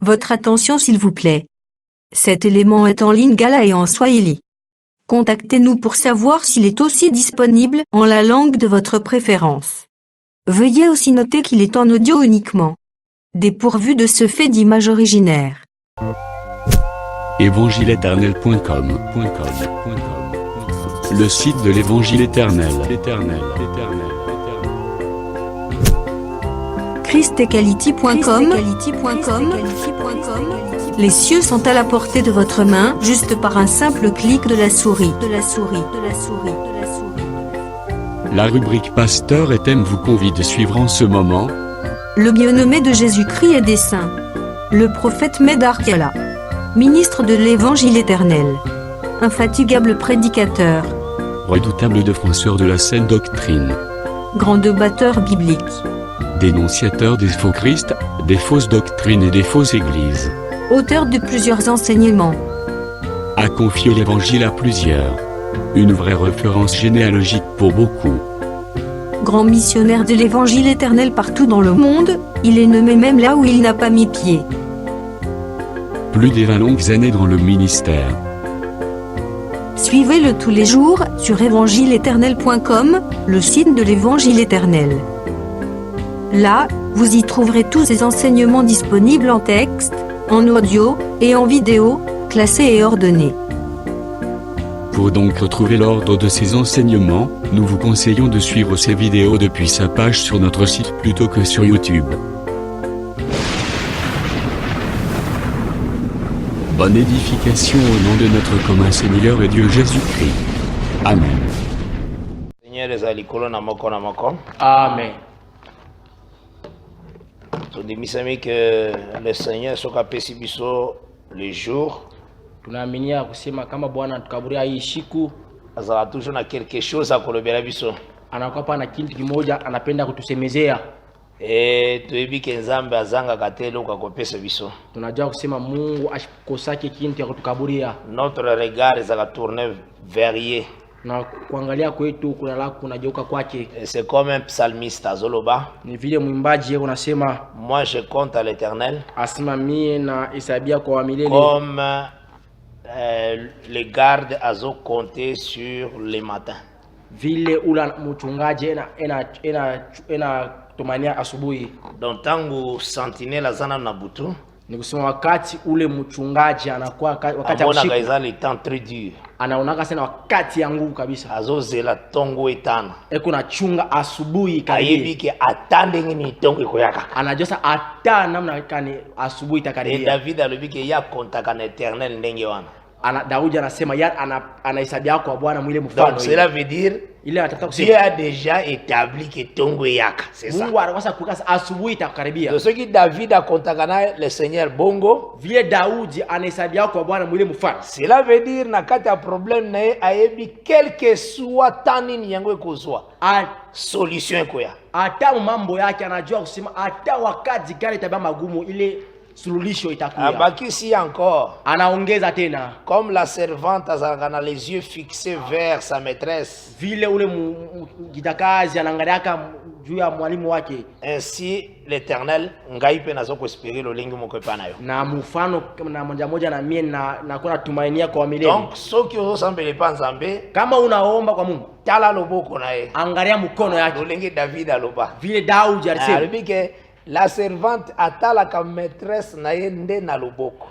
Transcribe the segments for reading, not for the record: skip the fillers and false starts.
Votre attention s'il vous plaît. Cet élément est en lingala et en swahili. Contactez-nous pour savoir s'il est aussi disponible en la langue de votre préférence. Veuillez aussi noter qu'il est en audio uniquement. Dépourvu de ce fait d'image originaire. Évangileéternel.com Le site de l'Évangile éternel. christequality.com. Les cieux sont à la portée de votre main, juste par un simple clic de la souris. La rubrique Pasteur et thème vous convie de suivre en ce moment Le bien-aimé de Jésus-Christ et des saints. Le prophète Médard Kala. Ministre de l'Évangile éternel. Infatigable prédicateur. redoutable défenseur de la saine doctrine, Grand débatteur biblique. dénonciateur des faux Christ, des fausses doctrines et des fausses églises, Auteur de plusieurs enseignements. a confié l'Évangile à plusieurs. Une vraie référence généalogique pour beaucoup. Grand missionnaire de l'Évangile éternel partout dans le monde, il est nommé même là où il n'a pas mis pied. Plus de 20 longues années dans le ministère. Suivez-le tous les jours sur évangileéternel.com, le site de l'Évangile éternel. Là, vous y trouverez tous ces enseignements disponibles en texte, en audio et en vidéo, classés et ordonnés. Pour donc retrouver l'ordre de ces enseignements, nous vous conseillons de suivre ces vidéos depuis sa page sur notre site plutôt que sur YouTube. Bonne édification au nom de notre commun Seigneur et Dieu Jésus-Christ. Amen. Seigneur ezali likolo na moko. Amen. Tundimisami que le Seigneur soka pesi biso le jour Tunaaminia kusema kama Bwana tukaburia hii siku azala toujours na quelque chose à kolobela biso. anakuwa hapa na kitu kimoja anapenda kutusemezea. Toyebi ke Nzambe azanga katelo kwa kopesa biso. Tunajua kusema Mungu ashikosake kitu ya kutukaburia. Notre regard ezala tourné vers ye. Na kuangalia kwetu kunageuka kwake. C'est comme un psalmiste azoloba. Ni vile mwimbaji yeye unasema, moi je compte à l'Éternel. Asema mie na hesabia kwa milele. Comme les gardes azo compter sur les matins. Vile ula mchungaji ena tumania asubuhi. Donc tangu sentinelle azana na butu. Ni kusema wakati ule mchungaji anakuwa wakati ya usiku le temps très dur. Anaonaka sana wakati ya nguvu kabisa. Azozela tongo etana. Eko na chunga asubuhi karibu. Ayebike atande ngini tongo ikoyaka. Anajosa ata namna kani asubuhi takaribia. Et David alobike ya kontaka na Éternel ndenge wana. Daudi anasema ya anahesabia kwa Bwana mwile mfano. Donc cela veut dire ile anataka kusema Dieu a déjà établi que tongo yaka, c'est ça. Mungu anakosa kukasa asubuhi takaribia. Donc ce qui David a kontaka na le Seigneur bongo, vile Daudi anahesabia kwa Bwana mwile mfano. Cela veut dire na kati ya problème na ayebi quel que soit tani yango ekozwa. Solution ekoya. Hata mambo yake anajua kusema hata wakati gani tabia magumu ile suluhisho itakuja. Abakisi encore. Anaongeza tena. Comme la servante azana les yeux fixés vers sa maîtresse. Vile ule mjitakazi anaangaliaka juu ya mwalimu wake. Ainsi l'Éternel ngai pe nazo ko espérer lo lingi moko pa nayo. Na mfano na moja na mie na kuna tumainia kwa milele. Donc soki osambele pa Nzambe, kama unaomba kwa Mungu, tala loboko na ye. Angalia mkono yake. Lo lingi David aloba. Vile Daudi alisema. Alibike la servante atala ka maîtresse na ye nde na loboko.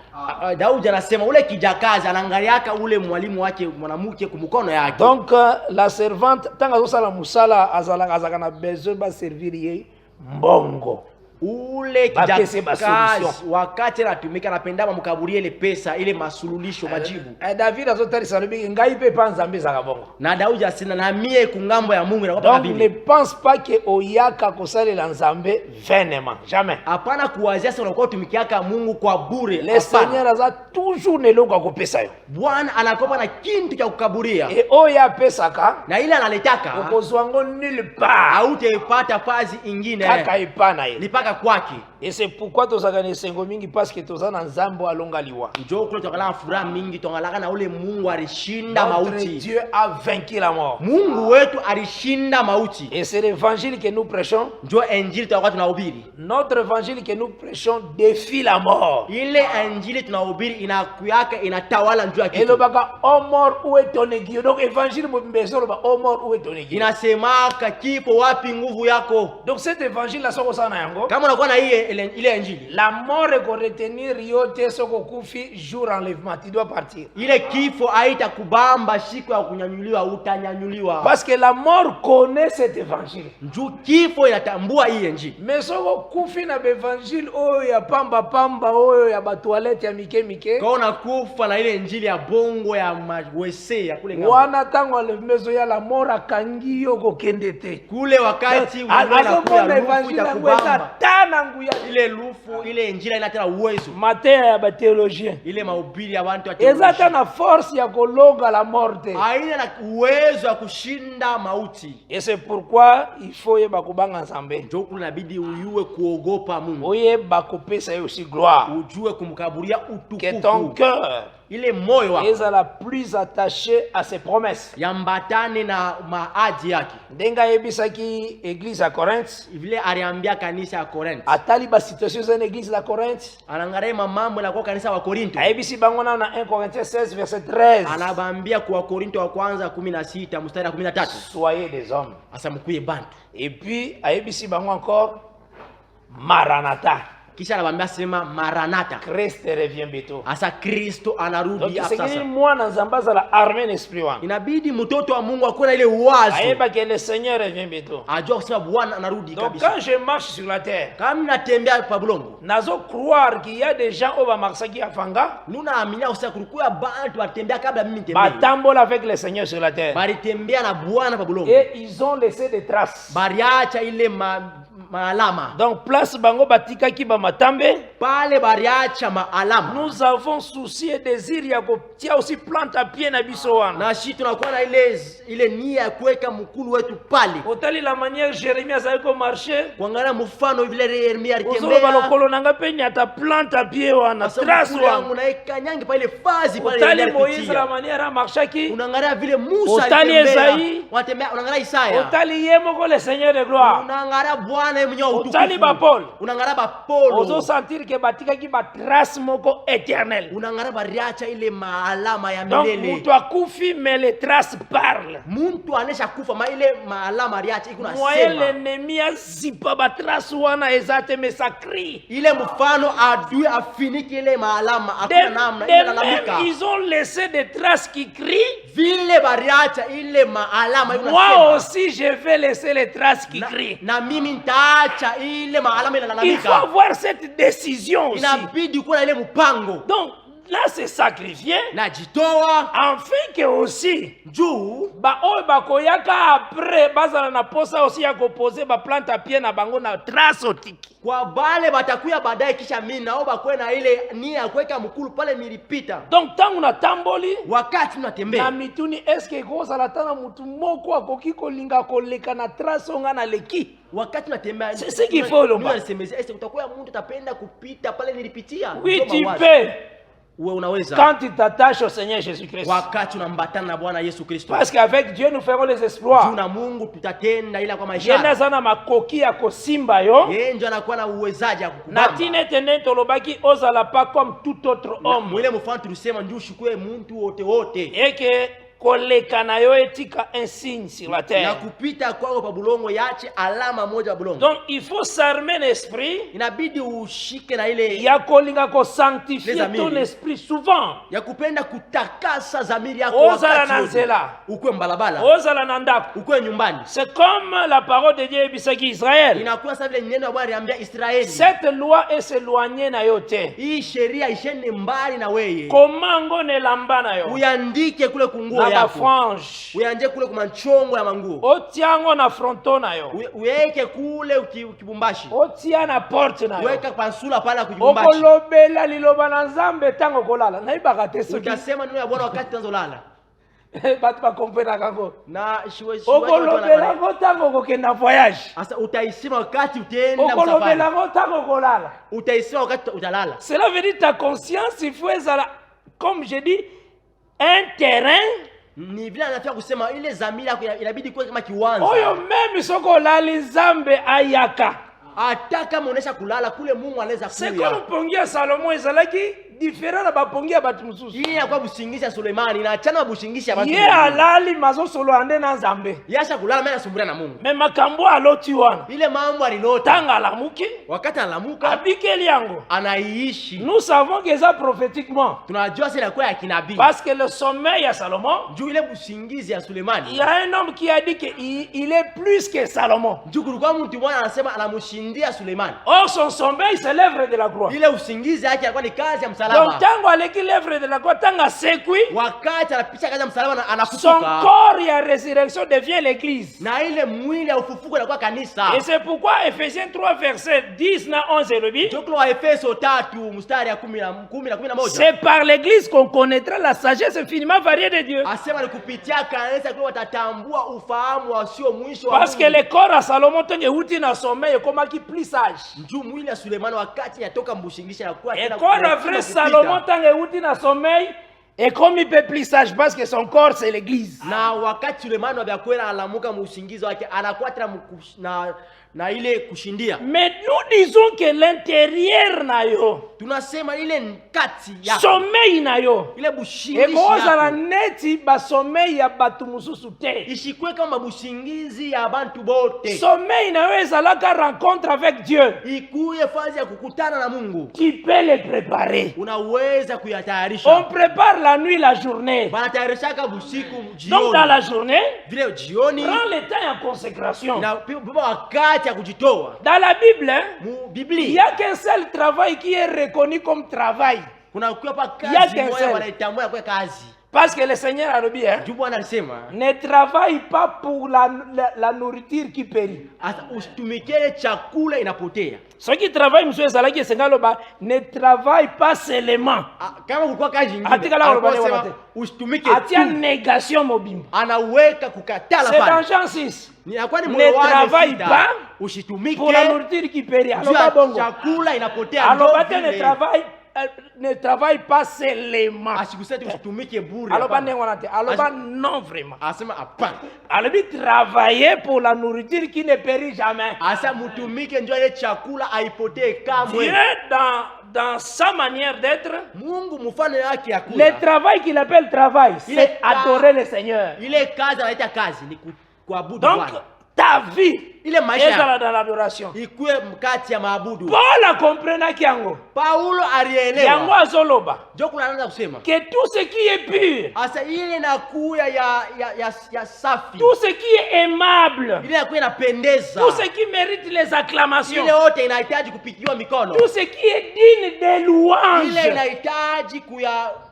Daudi anasema ule kijakazi anaangaliaka ule mwalimu wake mwanamke kumkono yake. Donc la servante tanga zosala musala azalaka na besoin ba servir ye mbongo. Ule kijakazi wakati anatumika anapenda mkaburie ile pesa ile masululisho majibu. David azotari salubi ngai pe pa Nzambe zaka bongo. Na Daudi asina na mie kungambo ya Mungu na kwa Biblia. Donc ne pense pas que oyaka kosale la Nzambe vainement, jamais. Hapana kuwazia sana kwa tumikiaka Mungu kwa bure. Le Seigneur aza toujours nelonga kopesa yo. Bwana anakopa na kintu cha kukaburia. Et oya pesaka na ile analetaka okozwango nulle part. Hautaipata fazi ingine. Kaka ipana ile. tunakutaka kwake. Et c'est pourquoi tozaka na esengo mingi parce que toza na nzambo alongaliwa. Njoo kule tukala furaha mingi tungalaka na ule Mungu alishinda mauti. Notre Dieu a vaincu la mort. Mungu wetu alishinda mauti. Et c'est l'évangile que nous prêchons. Njoo injili tutakuwa tunahubiri. Notre évangile que nous prêchons défie la mort. Ile injili tunahubiri inakuyaka inatawala njoo ya kitu. Elobaka o mort où est ton aiguille. Donc évangile mbezo loba o mort où est ton aiguille. Inasemaka kifo wapi nguvu yako. Donc cet évangile la soko sana yango. Kama unakuwa na ile injili. La mort est qu'on retenir yote soko kufi jour enlèvement, tu dois partir. Ile kifo haita kubamba siku ya kunyanyuliwa utanyanyuliwa. Parce que la mort connaît cet évangile. Njoo kifo inatambua hii injili. Mais soko kufi na évangile oyo ya pamba pamba oyo ya ba toilette ya mike mike. Kwa unakufa na ile injili ya bongo ya wese ya kule ngamo. Wana tango enlèvement ya la mort akangi yoko kendete. Kule wakati unaona kwa évangile ngweza tana nguya ile lufu ile injili ina tena uwezo. Matea ya ba théologien. Ile mahubiri ya watu wa teolojia. Ezata na force ya kolonga la morte. Haina na uwezo wa kushinda mauti. Et c'est pourquoi il faut yeba kubanga nzambe. Njoo kunabidi uyue kuogopa Mungu. Oyeba kopesa yo aussi gloire. Ujue kumkaburia utukufu. Que ton cœur ile moyo wako est la plus attaché à ses promesses. Yambatane na maadi yake. Ndenga yebisaki église à Corinthe. Vile aliambia kanisa ya Korinthe. Atali ba situation za église la Corinthe. Anangalia mambo na kwa kanisa wa Korinto. Ayebisi bango na 1 Corinthiens 16 verset 13. Anabambia kwa Korinto wa kwanza 16 mstari wa 13. Soyez des hommes. Asa mkuye bantu. Et puis ayebisi bango encore Maranatha. Kisha anabambia sema Maranatha. Christ revient bientôt. Asa Kristo anarudi sasa. sasa. Mwana nzambaza la armée l'esprit wana. Inabidi mtoto wa Mungu akona ile uwazo. Ayeba que le Seigneur revient bientôt. Ajua kusema Bwana anarudi kabisa. Donc quand je marche sur la terre, kama natembea pa bulongo, nazo croire qu'il y a des gens au Bamarsaki afanga. Nuna aminia usema kulikuwa bantu watembea kabla mimi nitembee. Batambola avec le Seigneur sur la terre. Balitembea na Bwana pa bulongo. Et ils ont laissé des traces. Bariacha ile maalama. Donc place bango batika ki ba matambe. Pale bariacha maalama. Nous avons souci et désir ya kotia aussi plante à pied na biso wana. Na shi tunakuwa na ile nia ya kuweka mkulu wetu pale. Otali la manière Jérémie azako marcher. Kuangalia mfano vile Yeremia alitembea. Ozo balokolo nanga peni ata plante à pied wana. Trace wana. Unaika nyangi pale fazi pale. Otali Moïse la manière a marcher ki. Unaangalia vile Musa alitembea. Otali Esaïe. Watembea unaangalia Isaya. Otali yemo le Seigneur de gloire. Unaangalia Bwana mwenyewe utukufu. Otali ba Paul. Unaangalia ba Paul. Ozo sentir que batika ki ba trace moko éternelle. Unaangalia bariacha ile maalama ya milele. Donc mtu akufi mais les traces parlent. Mtu anesha kufa ma ile maalama riacha iko nasema. Moi l'ennemi azipa ba trace wana ezate mais ça crie. Ile mfano adui afiniki ile maalama hakuna namna ile lalamika. Ils ont laissé des traces qui crient. Vile bariacha ile maalama iko nasema. Moi aussi je vais laisser les traces qui crient. Na mimi nitaacha ile maalama ile lalamika. Il faut avoir cette décision aussi. Inabidi kuwa ile mpango. Donc là c'est sacrifié. Najitoa afin que aussi juu ba oyo bakoyaka après bazala na posa aussi ya koposer ba plante à pied na bango na trace otiki. Kwa bale batakuya baadaye kisha mimi nao bakwe na ile nia ya kuweka mkulu pale nilipita. Donc tangu na tamboli wakati tunatembea na mituni eske koza la tana mutu moko akoki kolinga koleka na trace onga na leki. Wakati tunatembea c'est ce qu'il faut lomba. Est-ce utakuwa mtu utapenda kupita pale nilipitia? Oui tu peux. Uwe unaweza. Quand tu t'attaches au Seigneur Jésus-Christ. Wakati unambatana na Bwana Yesu Kristo. Parce qu'avec Dieu nous ferons les exploits. Tuna Mungu tutatenda ila kwa maisha. Yeye sana makoki ya kosimba yo. Yeye ndio anakuwa na uwezaji wa kukubamba. Na tine tene tolobaki ozala pas comme tout autre homme. Mwile mfano tulisema ndio ushukue mtu wote. Eke koleka na yo etika un signe sur la terre. Na kupita kwako pa bulongo yache alama moja ya bulongo. Donc il faut s'armer l'esprit. Inabidi ushike na ile ya kolinga ko sanctifier ton esprit souvent. Ya kupenda kutakasa zamiri yako wakati nanzela. Ukwe mbalabala. Ozala na ndako. Ukwe nyumbani. C'est comme la parole de Dieu ebisaki Israël. Inakuwa sawa vile neno la Bwana aliambia Israeli. Cette loi est s'éloigner na yote. Hii sheria ishende mbali na wewe. Komango ne lamba na yo. Uyandike kule kunguo na frange. Uyanje kule kuma nchongo ya manguo. Otiango na fronton na yo. Uweke kule ukibumbashi. Otia na porte na yo. Weka pansula pala kujibumbashi. Okolobela liloba na Nzambe tango kolala. Na ibaka te soki. Utasema neno ya Bwana wakati tanzo lala. Batu ba comprendre kango. na Okolobela ngo tango kokenda voyage. asa utaisema wakati utaenda Okolobela msafari, ngo tango kolala. utaisema wakati utalala. Cela veut dire ta conscience, il faut être, comme je dis, un terrain. Ni vile anataka kusema ile dhamiri yako inabidi kuwa kama kiwanja. Oyo même soko lali zambe ayaka. Hata kama unaisha kulala kule, Mungu anaweza kuya. C'est comme pongia Salomon ezalaki différent na bapongia batu mususu. Hii inakuwa busingisi ya Sulemani na achana na busingisi ya watu. Ye alali mazo solo ande na Nzambe. Yasha kulala mimi nasumbulia na Mungu. Me makambo aloti wana. Ile mambo alilota. Tanga alamuki. Wakati analamuka Abikeli yango. anaishi. Nous savons que ça prophétiquement. Tunajua sasa inakuwa ya kinabii. Parce que le sommeil à Salomon, Juu ile busingisi ya il Sulemani. y a un homme qui a dit qu'il est plus que Salomon. Juu kulikuwa mtu mmoja anasema anamshindia Sulemani. Or son sommeil c'est l'œuvre de la gloire. Ile usingizi yake alikuwa ni kazi ya Donc msalaba. tango aleki l'œuvre de la gloire, tanga sekui, Wakati anapicha kazi ya msalaba na son anafufuka. corps et la résurrection devient l'église. Na ile mwili ya ufufuko inakuwa kanisa. Et c'est pourquoi Ephésiens 3 verset 10 na 11 et le dit, Joklo wa Efeso 3 mstari ya 10 na 11. c'est par l'église qu'on connaîtra la sagesse infiniment variée de Dieu. Asema ni kupitia kanisa kwa watatambua ufahamu wasio mwisho wa Parce que Mungu. le corps à Salomon tangue huti na sommeil koma ki plus sage. Njoo mwili ya Sulemani wakati yatoka mbushingisha na kuwa Et corps à vrai Salomon tangue huti na sommeil et comme il peut plus sage parce que son corps c'est l'église. na wakati Sulemani wabyakwera alamuka musingizo wake anakuwa tena na ile kushindia. Mais nous disons que l'intérieur na yo, Tunasema ile nkati ya sommeil na yo, ile et bushingishi koza la yako neti ba sommeil ya batu mususu te. ishikwe kama bushingizi ya bantu bote. Sommeil na yo ezalaka rencontre avec Dieu. Ikuye fazi ya kukutana na Mungu. Tu peux le préparer. Unaweza On kuyatayarisha. prépare la nuit, la journée. Banatayarishaka busiku Donc dans jioni. la journée, Vile jioni prends le temps en consécration. na baba wakati ya kujitoa. Dans la Bible, hein, Mu il Biblia n'y a qu'un seul travail qui est reconnu comme travail. kuna kuwa pa Ya kazi cancel. moja wanaitambua kwa kazi. Parce que le Seigneur a dit, hein, Juu Bwana alisema ne travaille pas pour la nourriture qui périt. asa usitumikele chakula inapotea. Ceux qui travaillent, monsieur Zalaki et Sengaloba, ne travaillent pas seulement. Kama kulikuwa kazi nyingine Atikala alikuwa wale anasema, wote. usitumike Atia tu. négation mobimba. Anaweka kukatala C'est dans pale. Jean 6. Inakuwa ni Ne moyo wake travaille sita. pas Usitumike pour la nourriture qui périt. juu Alors, ya bongo. chakula inapotea. Alors, ndio bate vile. ne travaille pas seulement. Asikuseti usitumike bure. Alors, hapana. alors, non vraiment. Asema hapana. Alors, il travailler pour la nourriture qui ne périt jamais. Asa mutumike njoo ile chakula haipotee kamwe. Dieu, dans sa manière d'être, Mungu mfano yake ya le kula. travail qu'il appelle travail, Il est c'est adorer le Seigneur. Ile kazi anaita kazi ni kuabudu Donc, Bwana. ta vie Ile maisha est dans l'adoration. ikuwe mkati ya maabudu. Paul a compris yango. Paulo Yango alielewa. azoloba. Joko anaanza kusema Que tout ce qui est pur, asa ile inakuya ya safi. tout ce qui est aimable, Ile inakuwa inapendeza. tout ce qui mérite les acclamations, Ile yote inahitaji kupigiwa mikono. tout ce qui est digne de Ile louange, inahitaji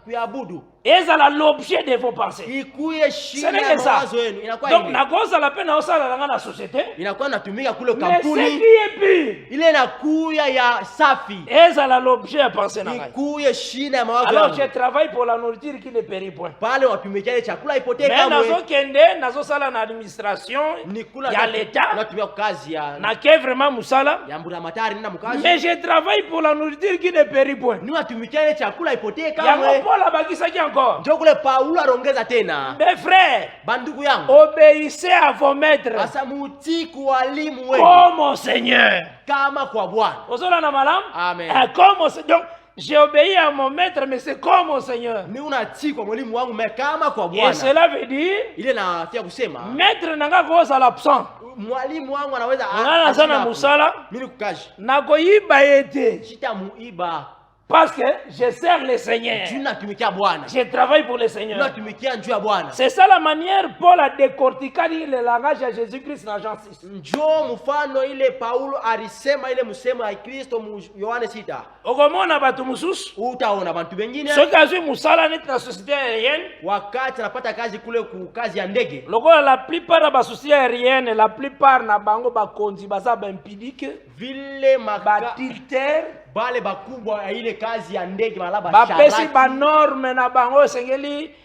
kuabudu. ezala l'objet de vos pensées. Ikuye Ce shina n'est ya que ça. mawazo yenu. Inakuwa Donc, ile. nakosa la peine osala dans la société, Inakuwa natumika kule mais ce kampuni. qui est pur, Ile inakuya ya safi. ezala l'objet à penser na ngai. Ikuye shina ya mawazo Alors, je yangu. travaille pour la nourriture qui ne périt point. Pale watumikia ile chakula ipotee Mais kamwe. nazokende, nazosala na administration Ni kula ya l'État, natumia kazi ya nake vraiment musala, mbura matari nina mkazi. mais je travaille pour la nourriture qui ne périt point. Ni watumikia ile chakula ipotee Yango kamwe. Paul abakisaki encore. Njoo kule Paulo arongeza tena. Mes frères, Bandugu yangu. obéissez à vos maîtres Asa mutii kwa walimu wenu comme au Seigneur. kama kwa Bwana. Ozola na malam? Amen. Comme au Seigneur. Donc, j'ai obéi à mon maître, mais c'est comme au Seigneur. Ni unatii kwa mwalimu wangu me kama kwa Et Bwana. cela veut dire, Ile nafia kusema maître nanga koza l'absent. mwalimu wangu anaweza Ngana sana musala, mimi kukaji. nakoyiba ete. Sitamuiba. Parce que je sers le Seigneur. Juu natumikia Bwana. Je travaille pour le Seigneur. Natumikia njuu ya Bwana. C'est ça la manière Paul a décortiqué le langage de Jésus-Christ dans Jean 6. Njoo mfano ile Paulo alisema ile msemo ya Kristo mu Yohane 6. Okomona batu mususu. Utaona bantu bengine Soki azwi musala neti na société aérienne, wakati anapata kazi kule ku kazi ya ndege. lokola la plupart ya basociété aérienne, la plupart na bango bakonzi baza baimpidique, Vile batilter, bale bakubwa ya ile kazi ya ndege malaba bapesi sharaki. banorme na bango esengeli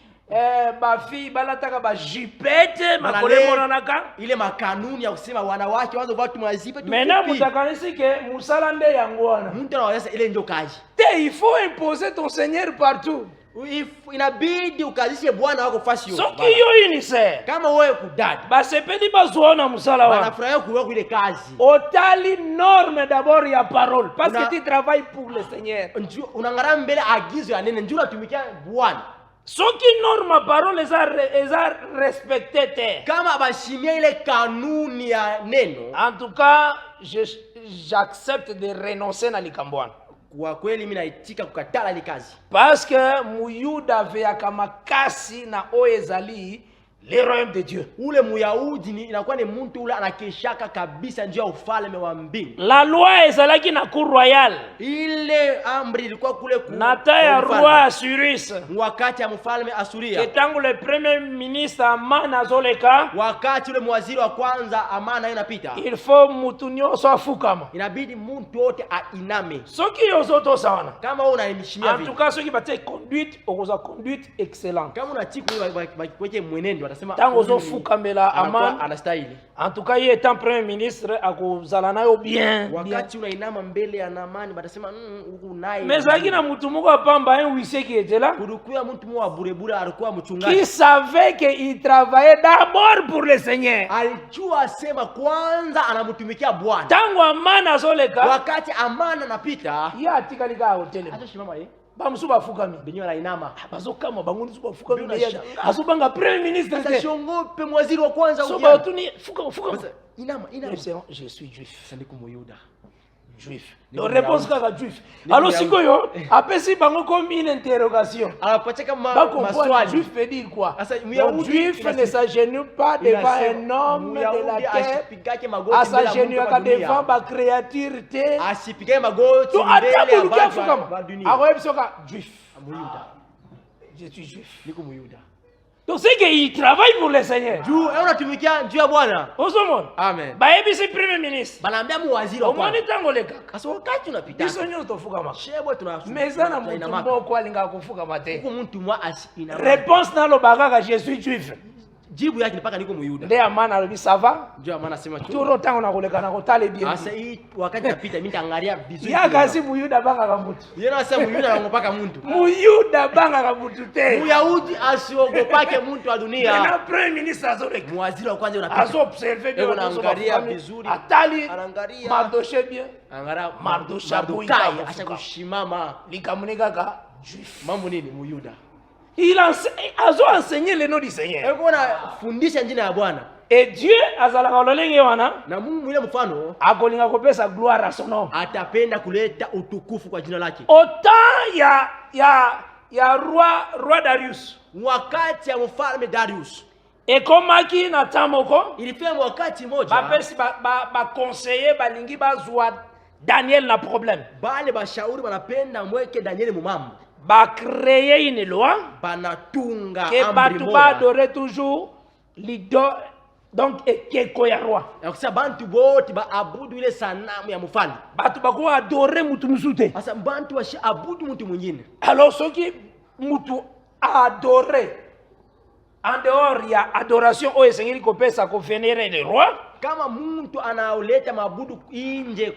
bafi balataka ba jipete makole monanaka ile makanuni ya kusema wanawake wanzo watu mazipe tu. Maintenant mutakanisi ke musala nde yango wana. Mtu anaweza ile ndio kazi. Il faut imposer ton Seigneur partout. Inabidi ukazishe Bwana wako fasi yote. Soki yo unise. Kama wewe kudada. Basepeli bazuona musala wana. Wanafurahia kuwa ile kazi. Otali norme d'abord ya parole parce que tu travailles pour le Seigneur. Unangara mbele agizo ya nene njoo tumikia Bwana. Soki norme parole eza respecté te. Kama bashimia ile kanuni ya neno. En tout cas, j'accepte de renoncer na likambwana. Kwa kweli mimi naitika kukatala ile kazi. Parce que muyuda veaka makasi na oezali le royaume de Dieu. Ule muyahudi ni inakuwa ni mtu ule anakeshaka kabisa njia ya ufalme wa mbingu. La loi ezalaki na cour royale. Ile amri ilikuwa kule nata ya roi Assuris. Wakati ya mfalme Asuria. Etangu le premier ministre Aman azoleka. Wakati ule mwaziri wa kwanza Aman inapita. Il faut mutu nyonso afukama. Inabidi mtu wote ainame. Soki yozoto sawana. Kama wewe unaheshimia vipi. En tout cas soki batie conduite, okoza conduite excellent. Kama unatiku kweke mwenendo tango zo fukamela Aman anastahili. En tout cas, il est en premier ministre akozala nayo bien. Wakati unainama mbele ya Naamani batasema huku naye. Mais akina mtu moko apamba un wise qui était là. Kulikuwa mtu mmoja wa burebure alikuwa mchungaji. Qui savait que il travaillait d'abord pour le Seigneur. Alijua sema kwanza anamtumikia Bwana. Tango Amana azoleka. Wakati Amana anapita, ya atika hotel. Acha shimama bamusuba fukami benyo la inama bazokama bangundi suba fukami na ya azobanga premier ministre sasa shongope mwaziri wa kwanza ujia so tuni fuka inama je suis juif sandiko muyuda juif donc réponse kaka juif alors sikoyo apesi bango comme une interrogation anapacheka maswali juif veut dire quoi juif ne s'agenouille pas devant un homme de la terre s'agenouille devant ba créature te asipige magoti mbele ya fukama akoyebisoka juif muyuda je suis juif niko muyuda. Donc c'est qu'il travaille pour le Seigneur. Juu unatumikia njia ya Bwana. Osomon. Amen. Baebisi premier ministre. Banaambia muwaziri wa kwanza. Omoni tango lekaka. Kaso wakati unapita. Bisonyo tofuka ma. Shebo tunasuka. Mezana mtu mboko alinga kufuka mate. Huko mtu mwa ina. Réponse na lo bagaka je suis juif. Jibu yake mpaka niko muyuda. Ndio Amana alobi sava. Ndio Amana sema tu. Turo tango na koleka na kotale bien. Asa hii wakati napita mimi nitaangalia vizuri. Ya kasi muyuda banga kamutu. Yeye anasema muyuda anagopaka mtu. Muyuda banga kamutu te. Muyahudi asiogopake mtu wa dunia. Na premier ministre azoleka. Mwaziri wa kwanza unapita. Aso observer bien anaangalia vizuri. Atali anaangalia. Mardoche bien. Angalia Mardokai acha kushimama. Likamuneka ka juif. Mambo nini muyuda? Il a enseigné le nom du Seigneur. Et Dieu azalaka ololenge wana na Mungu ile mfano akolinga kopesa gloire à son nom. Atapenda kuleta utukufu kwa jina lake. Autant ya roi Darius. Wakati ya mfalme Darius. Ekomaki na tamoko. Ilifika wakati moja. Bapesi ba conseiller balingi bazwa Daniel na problème. Bale bashauri banapenda mweke Daniel mumambo. Ba créer une loi banatunga que batu ba adorer toujours l'idole donc ekeko ya roi. Yakisa bantu bote ba abudu ile sanamu ya mfalme. Batu ba ko adorer mutu musute. Asa bantu wa abudu mutu mwingine. Alors soki mutu adorer en dehors ya adoration o esengeli ko pesa ko vénérer le roi. Kama mtu anaoleta mabudu nje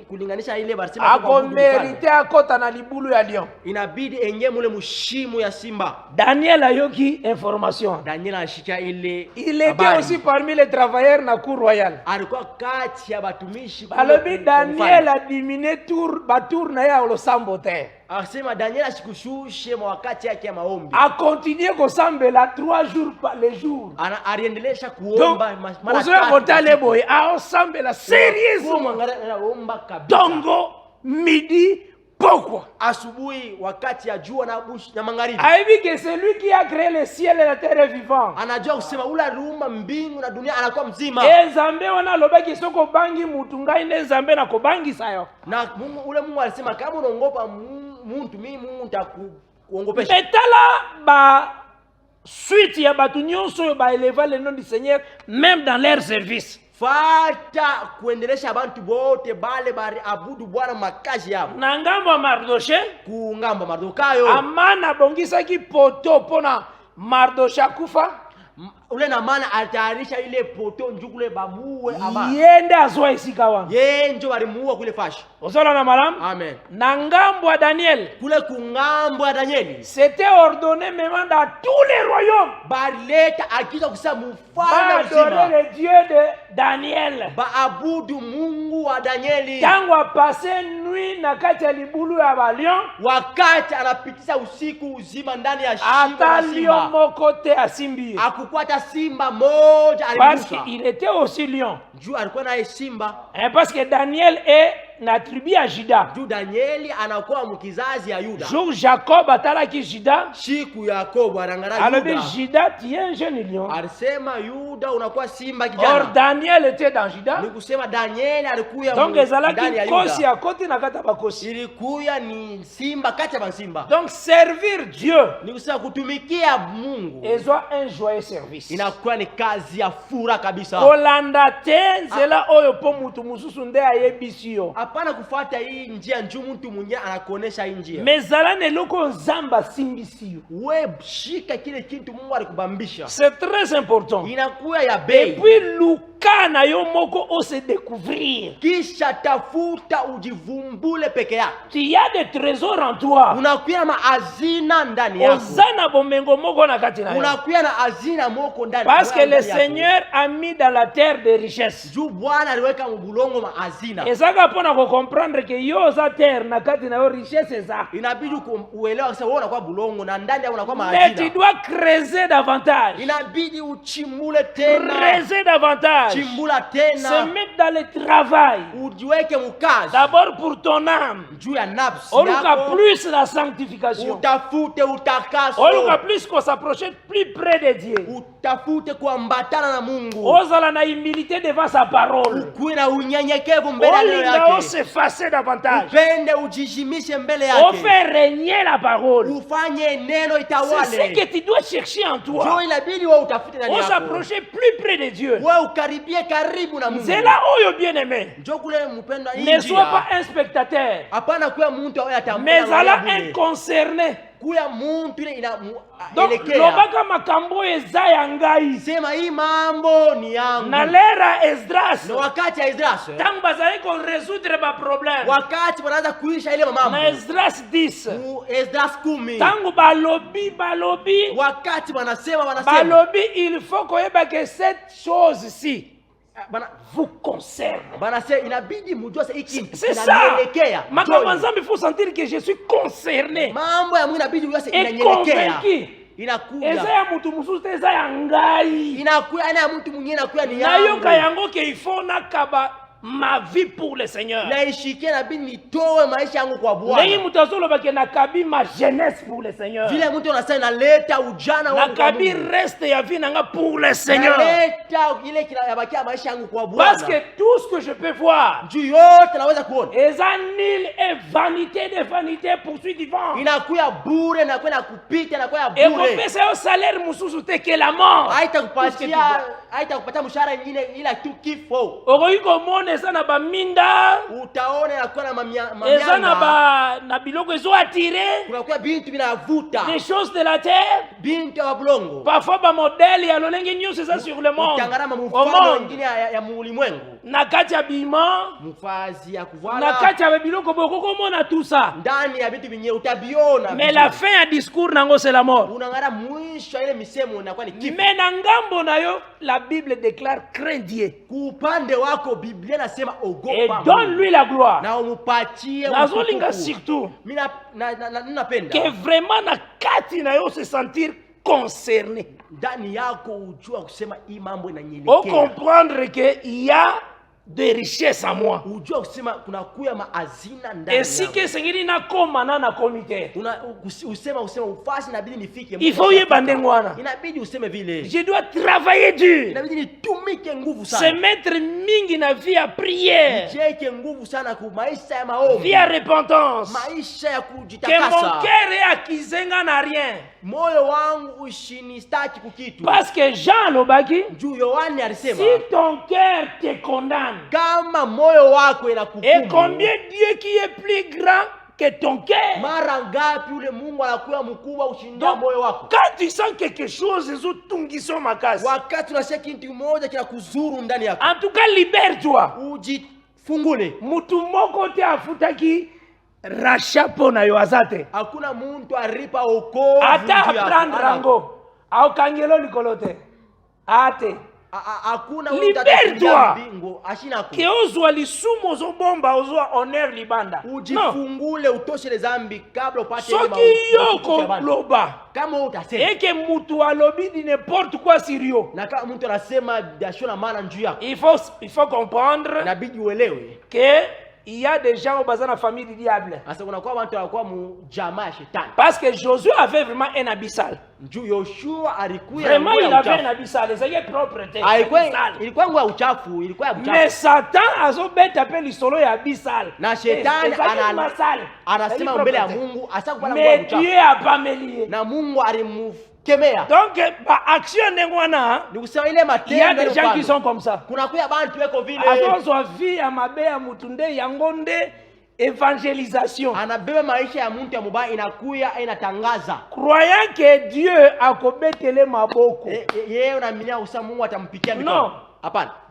kulinganisha ile barsema ako mérité akota na libulu ya lion. Inabidi enye mule mushimu ya simba. Daniel ayoki information. Daniel ashika ile. Il était aussi parmi les travailleurs na cour royale. Alikuwa kati ya batumishi. Alobi Daniel a diminué tour na ya losambo te. Asema Daniel asikushushe wakati yake ya maombi. A continuer kusambela 3 jours par les jours. Ariendelesha kuomba mara boy a osambela sérieusement. Dongo midi pourquoi asubuhi wakati ya jua na magharibi. Aibi que c'est lui qui a créé le ciel et la terre vivant. Anajua kusema ula rumba mbingu na dunia anakuwa mzima. Nzambe wana lobaki soko bangi mutu ngai ne nzambe na kobangi sayo. Na Mungu alisema kama unaongopa mtu mimi Mungu nitakuongopesha. Etala ba suite ya batu nyonso ba élever le nom du Seigneur même dans leur service. Fata kuendelesha abantu bote bale bari abudu Bwana makazi yao. Na ngambo Mardoche ku ngambo Mardokayo Amana bongisa ki poto pona Mardosha kufa, ule na maana alitayarisha ile poto njukule bamuwe ama yende azwa esika wana. ye njo walimuua kule fashi. Ozola na malam? Amen. Na ngambo ya Daniel, Kule kungambo ya Danieli c'était ordonné même dans tous les royaumes baleta akiza kusema mfalme d'adorer mzima le Dieu de Daniel. baabudu Mungu wa Danieli. Tango a passé nuit na kati ya libulu ya balion, Wakati anapitisha usiku uzima ndani ya shimo ata la lion simba, moko te asimbi. akukwata simba moja Parce alimusa. qu'il était aussi lion. Juu alikuwa naye simba. Parce que Daniel est na tribu ya Juda. Juu Danieli anakuwa mkizazi ya Yuda. Jour Jacob atalaki Juda, Siku Yakobo anangara alors Yuda. Juda tu es un jeune lion. Alisema Yuda unakuwa simba Or kijana. Daniel était dans Juda. Ni kusema Danieli alikuya Donc ndani ya ezalaki kosi Yuda. ya koti na kata bakosi. Ilikuya ni simba kati ya masimba. Donc servir Dieu Ni kusema kutumikia Mungu ezwa un joyeux service. inakuwa ni kazi ya fura kabisa. Kolanda te nzela oyo po mutu mususu nde ayebisi yo. Hapana kufuata hii njia njuu mtu mwingine anakuonesha hii njia. Mezala neloko nzamba asimbisi yo. We shika kile kitu Mungu alikubambisha. C'est très important. Inakuwa ya Et bei. puis luka na yo moko o se découvrir. Kisha tafuta ujivumbule peke yako. Tu y a des trésors en toi. Unakuwa na hazina ndani yako. Ozana bomengo moko na kati na yo. Unakuwa na hazina moko ndani. Parce que le ndani yako. Seigneur a mis dans la terre des richesses. Juu Bwana aliweka mbulongo mahazina. Ezaka pona ko comprendre que yo za terre na kati na yo richesse eza. Inabidi uelewa sasa wewe unakuwa bulongo na ndani yako unakuwa Mais tu mahazina. dois creuser davantage. Inabidi uchimbule tena. Creuser davantage. Chimbula Se tena. mettre dans le travail. Ujiweke mkazi. D'abord pour ton âme. Juu ya nafsi Oluka yako. plus la sanctification. Utafute utakaso. Oluka plus qu'on s'approche plus près de Dieu. Utafute kuambatana na Mungu. Ozala na humilité devant sa parole. Ukuwe na unyenyekevu mbele ya neno Olinga o yake. s'effacer davantage. Upende ujishimishe mbele On yake. fait régner la parole. Ufanye neno C'est ce itawale. que tu dois chercher en Ndio toi. inabidi wewe utafute ndani On yako. s'approcher plus près de Dieu. Wewe ukaribie karibu na Mungu. C'est là oyo bien-aimé. Njoo kule mpendwa Ne sois pas njia. un spectateur, Hapana kuwa mtu awe mais ala un atambua. concerné. Kuya mtu ile Donc inaelekea. lobaka makambo eza ya ngai. Sema hii mambo ni yangu. Na lera Esdras. Na wakati ya Esdras. Tangu bazali ko résoudre ba problème. Wakati wanaanza kuisha ile mambo. Na Esdras 10. Esdras 10. Tangu balobi. Wakati wanasema Balobi il faut koyeba que cette chose-ci bana vous concerne. banasema inabidi mjue sasa hiki C'est ça. inanielekea. Makambo nzambe, il faut sentir que je suis concerné. Mambo ya Mungu inabidi ujue sasa Et inanielekea. convaincu. Inakuja. Eza ya mutu mususu te eza ya ngai. Inakuja aina ya mtu mwingine inakuwa ni Nayoka yangu. yango ke il faut nakaba ma vie pour le Seigneur. Naishikia inabidi nitoe maisha yangu kwa Lei Bwana. mutu azoloba ke nakabi ma jeunesse pour le Seigneur. Vile mtu anasema naleta ujana wangu kwa Nakabi Mungu. reste ya vie nanga pour le Seigneur. Naleta ile kinabakia maisha yangu kwa Parce Bwana. que tout ce que je peux voir, Juu yote naweza kuona. eza nil et vanité de vanité poursuit du vent. Inakuya bure na kwenda kupita na kwenda Et bure. kopesa yo salaire mususu te que la mort. Haitakupatia mshahara nyingine ila tu kifo. Okoki komona eza na baminda, Utaona inakuwa na eza mamianga. na biloko ezo attire Kunakuwa bintu binavuta. des choses de la terre. Bintu ya bulongo. Parfois ba modèle ya lolenge nyonso eza sur le monde. Ukiangalia Au mfano monde. wengine ya muulimwengu. Na kati ya bima, Mfazi ya na kuvala. kati ya biloko bokomona tout ça. Ndani ya vitu vinyewe utabiona. Mais la fin ya discours nango c'est la mort. Unaangalia mwisho ile misemo inakuwa ni kifo. Mais na ngambo na yo, la Bible déclare crains Dieu Upande wako Biblia nasema et ogopa. donne-lui la gloire. Na umupatie Nazolinga utukufu. surtout Mimi napenda. que vraiment na kati na yo se sentir concerné. Ndani yako ujua kusema hii mambo Au inanyelekea. comprendre que il y a de richesses en moi. Ujua kusema kuna kuya maazina ndani Et si que sengeli na koma na comité, usema ufasi inabidi nifike. il faut y bandengo wana. Inabidi useme vile. Je dois travailler dur. Inabidi nitumike nguvu Se sana. mettre mingi na vie à prière, Jeke nguvu sana ku maisha ya maombi. vie à repentance. Maisha ya Que mon kujitakasa. cœur est akizenga na rien. Moyo wangu ushinistaki kukitu. Parce que Jean Lobaki, Juu Yohane alisema si ton cœur te condamne, kama moyo wako et inakuhukumu. combien Dieu qui est plus grand que ton cœur. Mara ngapi ule Mungu anakuwa mkubwa ushinda moyo wako. Quand tu sens quelque chose, ezotungiso makasi. Wakati unasikia kitu kimoja kinakuzuru ndani yako. En tout cas, libère-toi. Ujifungule. Mutu moko te afutaki rachapo na yo azate. Hakuna muntu aripa okovu. Ata prendre rango. Au kangelo likolote. Ate. Libère-toi. Que ozwa lisumu ozobomba ozwa honneur libanda. Ujifungule utoshe le zambi kabla upate soki yoko loba. Kama utasema. Eke mutu alobi di n'importe quoi sur yo. Na kama mtu anasema dasho na maana njuu yako. Il faut comprendre. Inabidi uelewe. Que il y a des gens au bazar la famille du diable. Parce que Josué avait vraiment un abyssal. Vraiment, il avait un abyssal. C'est propreté. Mais Satan a zobet appelé le solo et abyssal. Mais Dieu a pas mêlé. Donc, action nengwana, il y a des gens qui sont comme ça. Azo vie à mabe ya mutunde yangonde évangélisation. Croyant que Dieu a kobetele maboko. Non.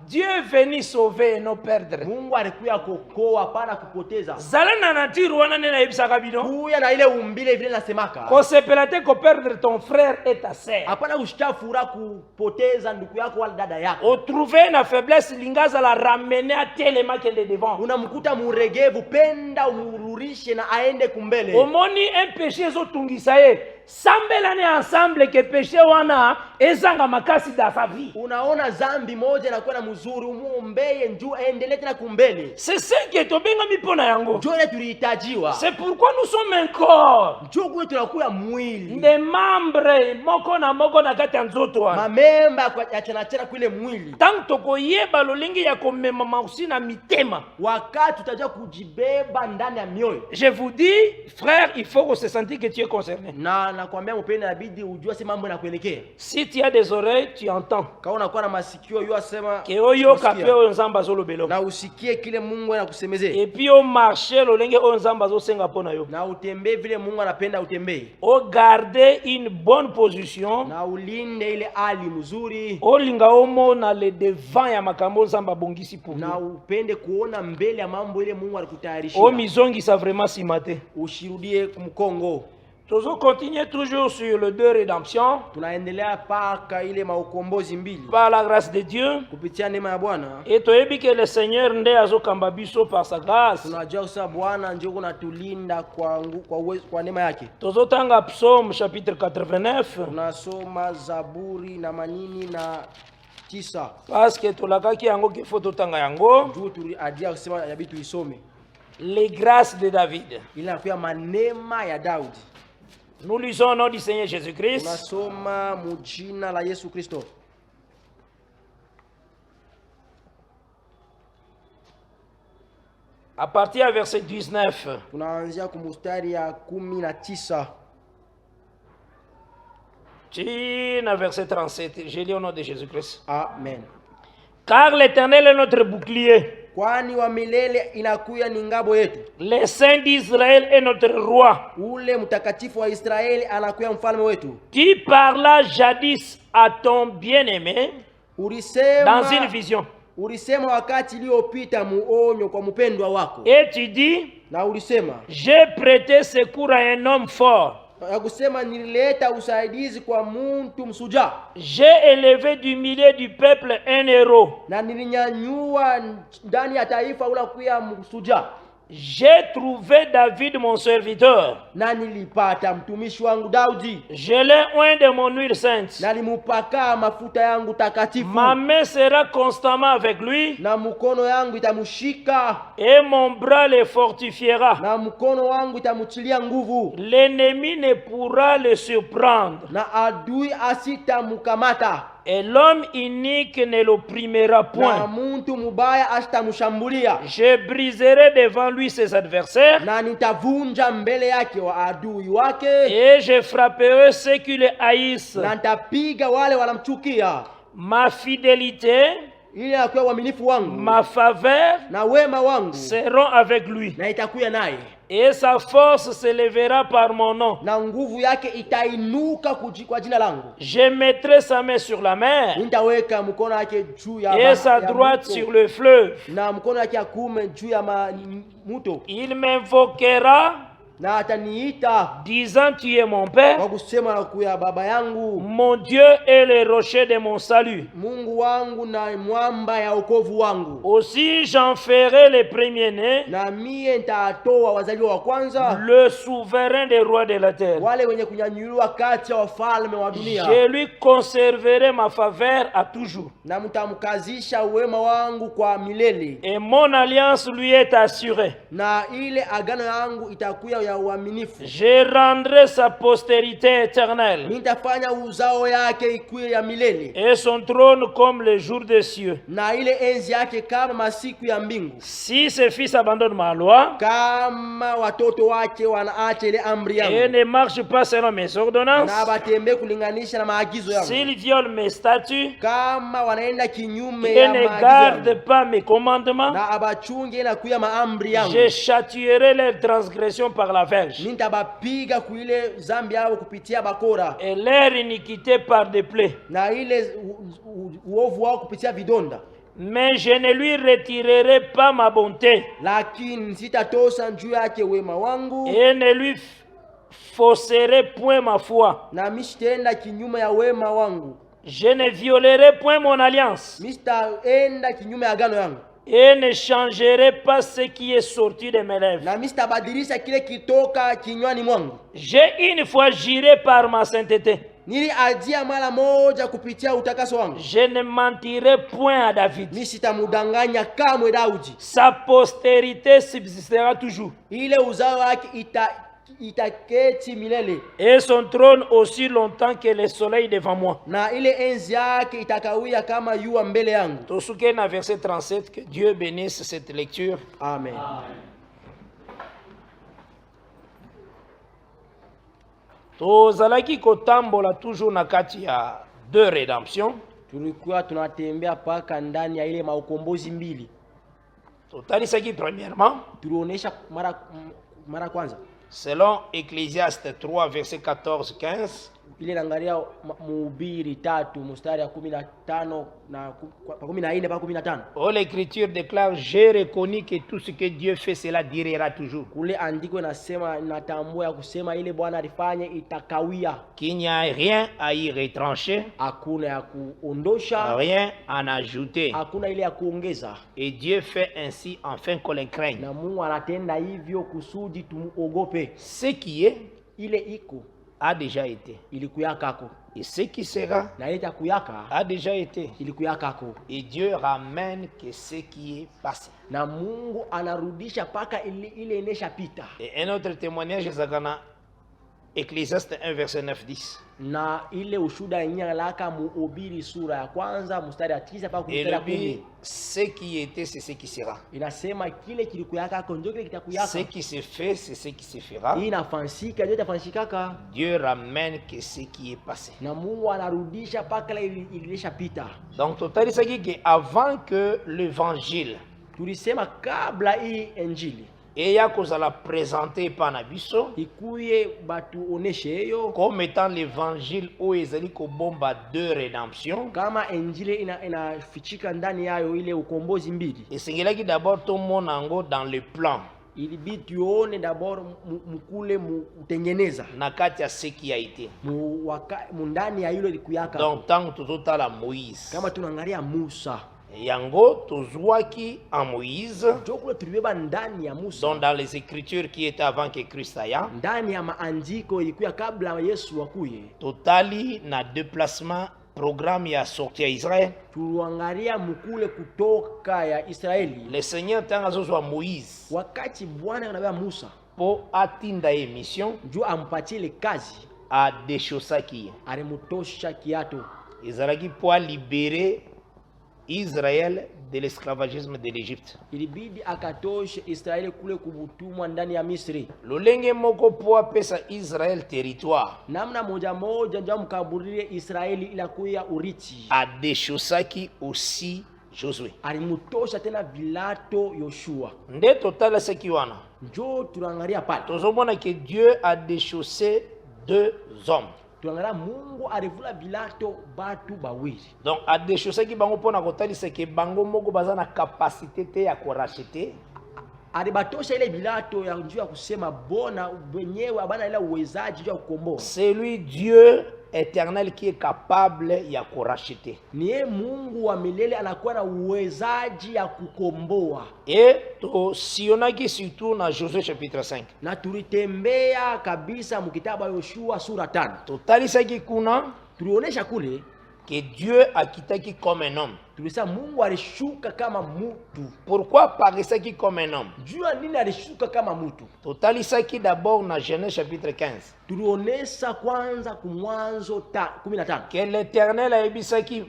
Dieu est venu sauver et non perdre. Mungu alikuja kuokoa hapana kupoteza. Zalana nature wana nena yebisaka bino. Kuya na ile umbile vile nasemaka. Kosepelate ko perdre ton frère et ta sœur. Hapana kushafura kupoteza ndugu yako wala dada yako. O trouver na faiblesse lingaza la ramener à telema kende devant. Unamkuta muregevu penda umururishe na aende kumbele. Omoni un péché zotungisa ye. Sambelane ensemble que péché wana ezanga makasi da sa vie. Unaona zambi moja na kwenda mzuri umuombeye njoo aendelee tena kumbele. C'est ce que tobenga mipona yango. Njoo ile tulihitajiwa. C'est pourquoi nous sommes un corps. Njoo kwetu tunakuwa mwili. Des membres moko na kati ya nzoto wana. Mamemba kwa achana kule mwili. Tant tokoyeba lolingi ya komema mausi na mitema. Wakati tutajua kujibeba ndani ya mioyo. Je vous dis frère, il faut que se sentir que tu es concerné. Nakwambia mpenda inabidi ujue si mambo yanakuelekea. Si tu as des oreilles, tu entends. Kama unakuwa na masikio yua sema ke oyo kape o nzamba zo lobelo. Na usikie kile Mungu anakusemezea. Et puis o marcher lolenge o nzamba zo senga pona yo. Na utembee vile Mungu anapenda utembee. O garder une bonne position. Na ulinde ile hali mzuri. O linga omo na le devant ya makambo nzamba bongisi pour. Na upende kuona mbele ya mambo ile Mungu alikutayarishia. O mizongi sa vraiment simate. Ushirudie kumkongo. Nous continuons toujours sur le deux rédemption. Par la grâce de Dieu. Et tu as dit que le Seigneur nde azokamba biso par sa grâce. Tozotanga Psaume chapitre 89. Parce que tolakaki yango qu'il faut totanga yango. Les grâces de David. Nous lisons au nom du Seigneur Jésus-Christ. À partir du verset 19. Verset 37. Je lis au nom de Jésus-Christ. Amen. Car l'Éternel est notre bouclier. Kwani wa milele inakuya ni ngabo yetu. Le Saint d'Israël est notre roi. Ule mtakatifu wa Israeli anakuya mfalme wetu. Tu parlas jadis à ton bien-aimé dans une vision. Ulisema wakati uliopita muonyo kwa mpendwa wako. Et tu dis, na ulisema, j'ai prêté secours à un homme fort. Kusema nilileta usaidizi kwa mtu msuja. J'ai élevé du milieu du peuple un héros. Na nilinyanyua ndani ya taifa ula kuya msuja. J'ai trouvé David mon serviteur. Na nilipata mtumishi wangu Daudi. Je l'ai oint de mon huile sainte. Na nilimupaka mafuta yangu takatifu. Ma main sera constamment avec lui. Na mkono yangu itamushika. Et mon bras le fortifiera. Na mkono wangu itamutilia nguvu. L'ennemi ne pourra le surprendre. Na adui asitamukamata. Et l'homme inique ne l'opprimera point. Na muntu mubaya asitamushambulia. Je briserai devant lui ses adversaires. Na nitavunja mbele yake wa adui wake. Et je frapperai ceux qui le haïssent. Na nitapiga wale wanamchukia. Ma fidélité, ile akuwa uaminifu wangu, ma faveur na wema wangu seront avec lui. Na itakuya naye. Et sa force s'élèvera par mon nom. Na nguvu yake itainuka kwa jina langu. Je mettrai sa main sur la mer. Nitaweka mkono wake juu ya et sa droite sur le fleuve. Na mkono wake ya kuume juu ya mto. Il m'invoquera na ataniita disant tu es mon père, kwa kusema na kuya baba yangu. Mon Dieu est le rocher de mon salut. Mungu wangu na mwamba ya wokovu wangu. Aussi j'en ferai le premier-né, na mie nitatoa wazaliwa wa kwanza, le souverain des rois de la terre. wale wenye kunyanyuliwa kati ya wafalme wa dunia. Je lui conserverai ma faveur à toujours. Na mtamkazisha wema wangu kwa milele. Et mon alliance lui est assurée. Na ile agano yangu itakuwa ya uaminifu. Je rendrai sa postérité éternelle. Nitafanya uzao yake ikuwe ya milele. Et son trône comme les jours des cieux. Na ile enzi yake kama masiku ya mbingu. Si ses fils abandonnent ma loi, kama watoto wake wanaacha ile amri yangu, et ne marchent pas selon mes ordonnances, na batembe kulinganisha na maagizo yangu, s'ils violent mes statuts, kama wanaenda kinyume et ya ne maagizo gardent yangu, pas mes commandements, na abachunge na kuya maamri yangu, je châtierai leurs transgressions par la verge, nitabapiga kuile zambi yao kupitia bakora, et leur iniquité par des plaies, na ile uovu wao kupitia vidonda. Mais je ne lui retirerai pas ma bonté, lakini sitatosa juu yake wema wangu, et ne lui fausserai point ma foi, na mishitenda kinyume ya wema wangu. Je ne violerai point mon alliance, mishitaenda kinyume ya agano yangu, et ne changerai pas ce qui est sorti de mes lèvres. na misitabadilisha kile kitoka kinywani mwangu. J'ai une fois juré par ma sainteté, niliajia mara moja kupitia utakaso wangu, je ne mentirai point à David, misitamudanganya kamwe Daudi. Sa postérité subsistera toujours, ile uzao wake itaketi milele, et son trône aussi longtemps que le soleil devant moi. na ile enzi yake itakawia kama jua mbele yangu. Tosuke na verset 37, que Dieu bénisse cette lecture. Amen. Tozalaki kotambola toujours na kati ya deux rédemptions. Tulikuwa tunatembea paka ndani ya ile maukombozi mbili. Totalisaki premièrement, tulionyesha mara kwanza selon Ecclésiaste 3 verset 14-15, ile naangalia Mhubiri 3 mstari ya 15 na 14 mpaka 15. Oh, l'écriture déclare, j'ai reconnu que tout ce que Dieu fait, cela durera toujours. Kule andiko nasema, natambua ya kusema ile Bwana alifanya itakawia. Qu'il n'y a rien à y retrancher, hakuna ya kuondosha, rien à en ajouter. Hakuna ile ya kuongeza. Et Dieu fait ainsi afin qu'on le craigne. Na Mungu anatenda hivyo kusudi tumuogope. Ce qui est, ile iko a déjà été. Ilikuyakako. Et ce qui sera, na ita kuyaka a déjà été. Ilikuyakako. Et Dieu ramène que ce qui est passé. Na Mungu anarudisha paka ile enesha pita. Et un autre témoignage zakana Ecclésiaste 1 verset 9-10. Na ile ushuda nyalaka Mhubiri sura ya kwanza mstari ya 9 mpaka mstari ya 10. Ce qui était, c'est ce qui sera. Inasema kile kilikuyaka ndio kile kitakuyaka. Ce qui se fait, c'est ce qui se fera. Inafansika ndio itafansikaka. Dieu ramène que ce qui est passé. Na Mungu anarudisha paka ile ilishapita. Donc totalisaki que avant que l'évangile, tulisema kabla hii injili eya kozala présenté par Nabiso, ikuye batu oneshe yo comme étant l'évangile où ezali ko bomba deux rédemptions, kama injili inafichika ndani yayo ile ukombozi mbili. Esengelaki d'abord to monango dans le plan, ilibidi tuone d'abord mukule mutengeneza na kati ya ce qui a été mundani ya ile likuyaka. Donc tant tozotala Moïse, kama tunaangalia Musa, yango tozwaki en Moïse, donc dans les écritures qui étaient avant que Christ aya, ndani ya maandiko ilikuwa kabla Yesu akuye. Totali na déplacement programme ya sorti ya Israël. Tuangalia mukule kutoka ya Israeli. Le Seigneur tangazozwa Moïse, wakati Bwana anabeba Musa po atinda émission, juu ampatie le kazi, a deshosaki, alimutosha kiato, ezalaki po libérer Israël de l'esclavagisme de l'Égypte. Ilibidi akatoshe Israeli kule kubutumwa ndani ya Misri. Lolenge moko po apesa Israël territoire, namna moja moja ndio mkaburie Israeli ila kuya urithi. A deshosaki aussi Josué. Alimutosha tena vilato Yoshua. Nde totala sekiwana. Njo tunaangalia pale. Tozomona que Dieu a déchaussé 2 hommes. Tunaangalia Mungu alivula vilato batu bawili. Donc a déchaussé ki bango pona kotalisa ke bango moko baza na capacité te ya ko racheter. Alibatosha ile vilato ya njia kusema bona wenyewe abana ile uwezaji wa kukomboa. C'est lui Dieu éternel qui est capable ya ko racheter. Niye Mungu wa milele anakuwa na uwezaji ya kukomboa. Et to sionaki surtout na Josué chapitre 5. Na tulitembea kabisa mkitabu Yoshua sura 5. Totalisa ki kuna tulionesha kule que Dieu a quitté comme un homme. Tulisa Mungu alishuka kama mutu. Pourquoi paraissait-il comme un homme? Jua nini alishuka kama mutu? Totalisa ki d'abord na Genèse chapitre 15. Tulionesa kwanza kumwanzo 15. Que l'Éternel a ebisaki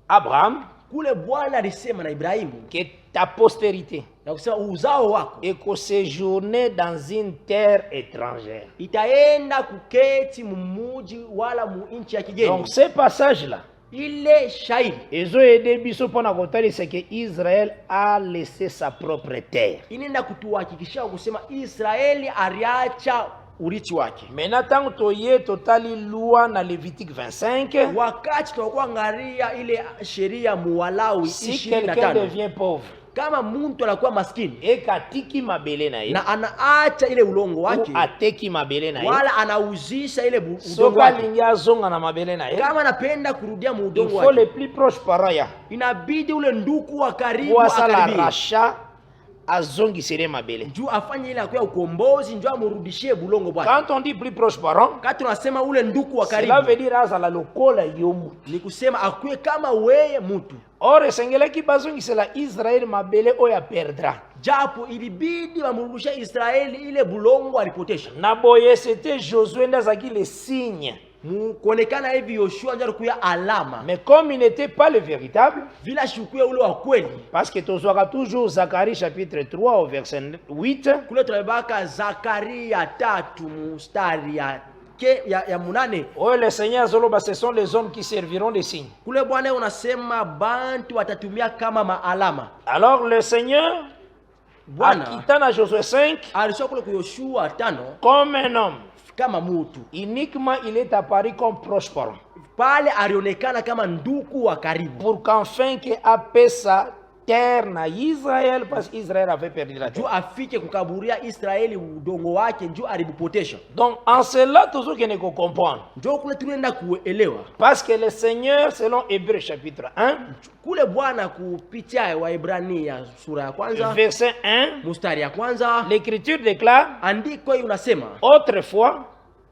Abraham, kule Bwana alisema na Ibrahimu, que ta postérité na kusema uzao wako et que séjourner dans une terre étrangère. Itaenda kuketi mumuji wala mu nchi ya kigeni. Donc ce passage là, ile shairi ezo aidé biso pona kotalisa que Israël a laissé sa propre terre. Inaenda kutuhakikishia kusema Israeli aliacha urithi wake. Maintenant tangu toye totali loi na Lévitique 25, wakati tutakuwa angalia ile sheria muwalawi 25. Si quelqu'un devient pauvre, kama mtu anakuwa maskini ekatiki mabele na ye, na anaacha ile ulongo wake, ateki mabele na ye, wala anauzisha ile udongo soka lingia zonga na mabele na ye, kama anapenda kurudia mu udongo wake, il faut les plus proches parents, inabidi ule nduku wa karibu akaribie rachat azongisere mabele juu afanye ile akuya ukombozi, njoo amrudishie bulongo bwake. Quand on dit plus proche parents, kati tunasema ule nduku wa karibu, cela veut dire azala lokola yomu, ni kusema akuye kama weye mtu. Or esengelaki bazongisela Israeli mabele oya perdra, japo ilibidi wamrudishie Israeli ile bulongo alipotesha. Na boye c'était Josué ndazaki le signe kuonekana hivi Yoshua ndio kuya alama. Mais comme il n'était pas le véritable, vila shukuya ule wa kweli, parce que tozwaka toujours Zacharie chapitre 3 au verset 8, kule tunabaka Zakaria 3 mstari ya munane, oh le Seigneur zoloba, ce sont les hommes qui serviront de signes. Kule Bwana unasema bantu watatumia kama maalama. Alors le Seigneur Bwana akita na Josué 5 alisha kule ku Yoshua 5 comme un homme, kama mutu. Uniquement il est apparu comme proche parent, pale alionekana kama nduku wa karibu, pour qu'enfin que apesa terre na Israël, parce qu'Israël avait perdu la terre. Juu afike kukaburia Israeli udongo wake, njoo alipotesha. Donc en cela toujours que ne comprendre. Njoo kule tunaenda kuelewa. Parce que le Seigneur selon Hébreux chapitre 1, kule Bwana kupitia Waebrania sura ya kwanza verset 1 mstari ya kwanza, l'écriture déclare, andiko hili unasema, autrefois,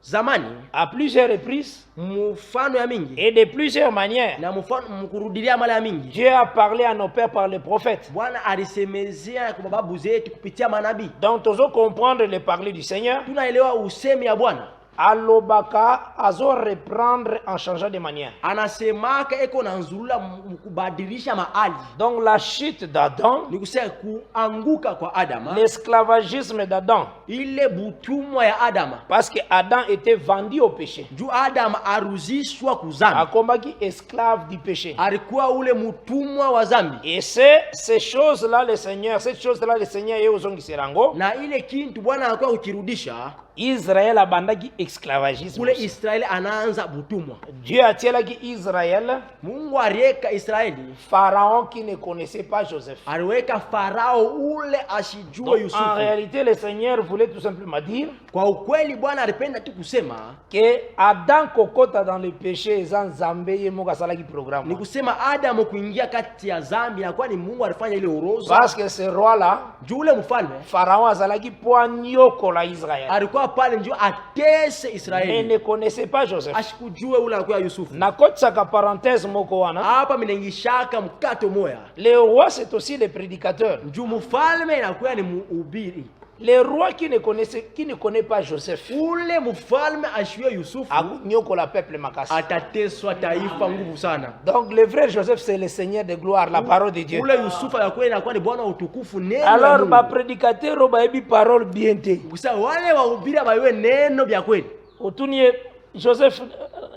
zamani, à plusieurs reprises, mfano ya mingi et de plusieurs manières, na mfano mkurudilia mara ya mingi, Dieu a parlé à nos pères par les prophètes. Bwana alisemezea kwa babu zetu kupitia manabii. Donc tozo comprendre le parler du Seigneur, tunaelewa usemi ya Bwana. Alobaka azo reprendre en changeant de manière. Anasemaka eko na nzulula mkubadilisha mahali. Donc la chute d'Adam, ni kusema kuanguka kwa Adama, l'esclavagisme d'Adam, ile butumwa ya Adama, parce que Adam était vendu au péché. Juu Adama aruzishwa kuzambi, akombaki esclave du péché, alikuwa ule mutumwa wa zambi. Et c'est ces choses-là le Seigneur, cette chose-là le Seigneur yozongiserango, na ile kintu Bwana anakuwa ukirudisha Israël abandaki esclavagisme. Kule Israeli anaanza butumwa. Dieu atielaki Israël, Mungu aliweka Israeli, Pharaon qui ne connaissait pas Joseph. Aliweka Farao ule asijue Yusufu. En réalité le Seigneur voulait tout simplement dire, kwa ukweli Bwana alipenda tu kusema que Adam kokota dans le péché eza Nzambe ye moka salaki programme. Ni kusema Adam kuingia kati ya zambi na kwa ni Mungu alifanya ile uroza. Parce que ce roi là, ule mfalme Pharaon azalaki poanyoko la Israël. Alikuwa pale njoo atese Israeli. Mais ne connaissait pas Joseph. Ashikujue ule alikuwa Yusufu. Na kotsaka parenthèse moko wana. Hapa minengishaka mkato moya. Le roi c'est aussi le prédicateur. Njoo mfalme inakuwa ni mhubiri. Le roi qui ne connaît pas Joseph, ule mfalme ashiwe Yusufu, akunyoko la peuple makasi, atateswa taifa nguvu sana. Donc le vrai Joseph c'est le Seigneur de gloire, la parole de Dieu. Ule Yusufu yakuwa inakuwa ni Bwana utukufu, neno. Alors ba prédicateur ba ebi parole bien te. Kusa wale wahubiri baywe neno bya kweli. Otunie Joseph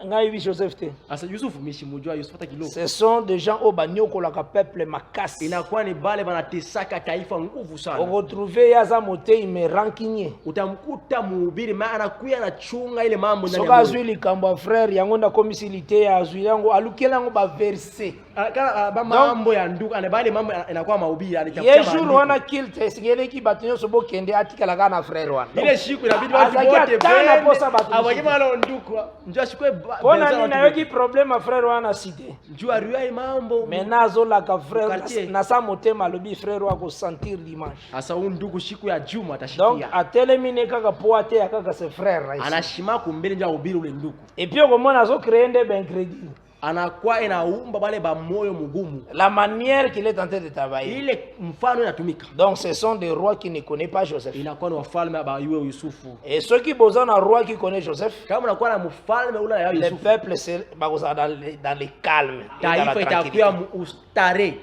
ngai Joseph te. Asa Yusufu mishimujua Yusufu hata kidogo. Ce sont des gens au banyoko la peuple makasi. Inakuwa ni bale banatesaka taifa nguvu sana. On retrouver yaza motei me rankinye. Utamkuta mhubiri maana anakuya anachunga ile mambo ndani ya moyo. Soka azwili kamba frère yango na komisilite ya azwili yango alukela yango ba verser. Kana ba mambo ya nduka na bale mambo inakuwa mahubiri anitafuta. Yejour wana kilte sigele ki batunyo sobo kende atikala kana frère wana. Ile siku inabidi watu wote bende. Abanyema lo nduka. Njoo sikwe bona ni na yoki problème frère wana cité. Njoo aruya mambo. Menazo la ka frère na sa motema lobi frère wako sentir dimanche. Asa ndugu siku ya Juma atashikia. Donc atelemine kaka poate akaka ses frères. Anashima kumbele nja ubiri ule ndugu. Et puis comment nazo créer des ben crédit. Anakuwa inaumba bale ba moyo mugumu. La manière qu'il est en train de travailler. Ile mfano inatumika. Donc ce sont des rois qui ne connaissent pas Joseph. Inakuwa ni wafalme ba Yusufu. Et ceux qui besoin un roi qui connaît Joseph. Kama unakuwa na mfalme ule ya Yusufu. Le peuple c'est dans le calme. Taifa itakuwa ustare.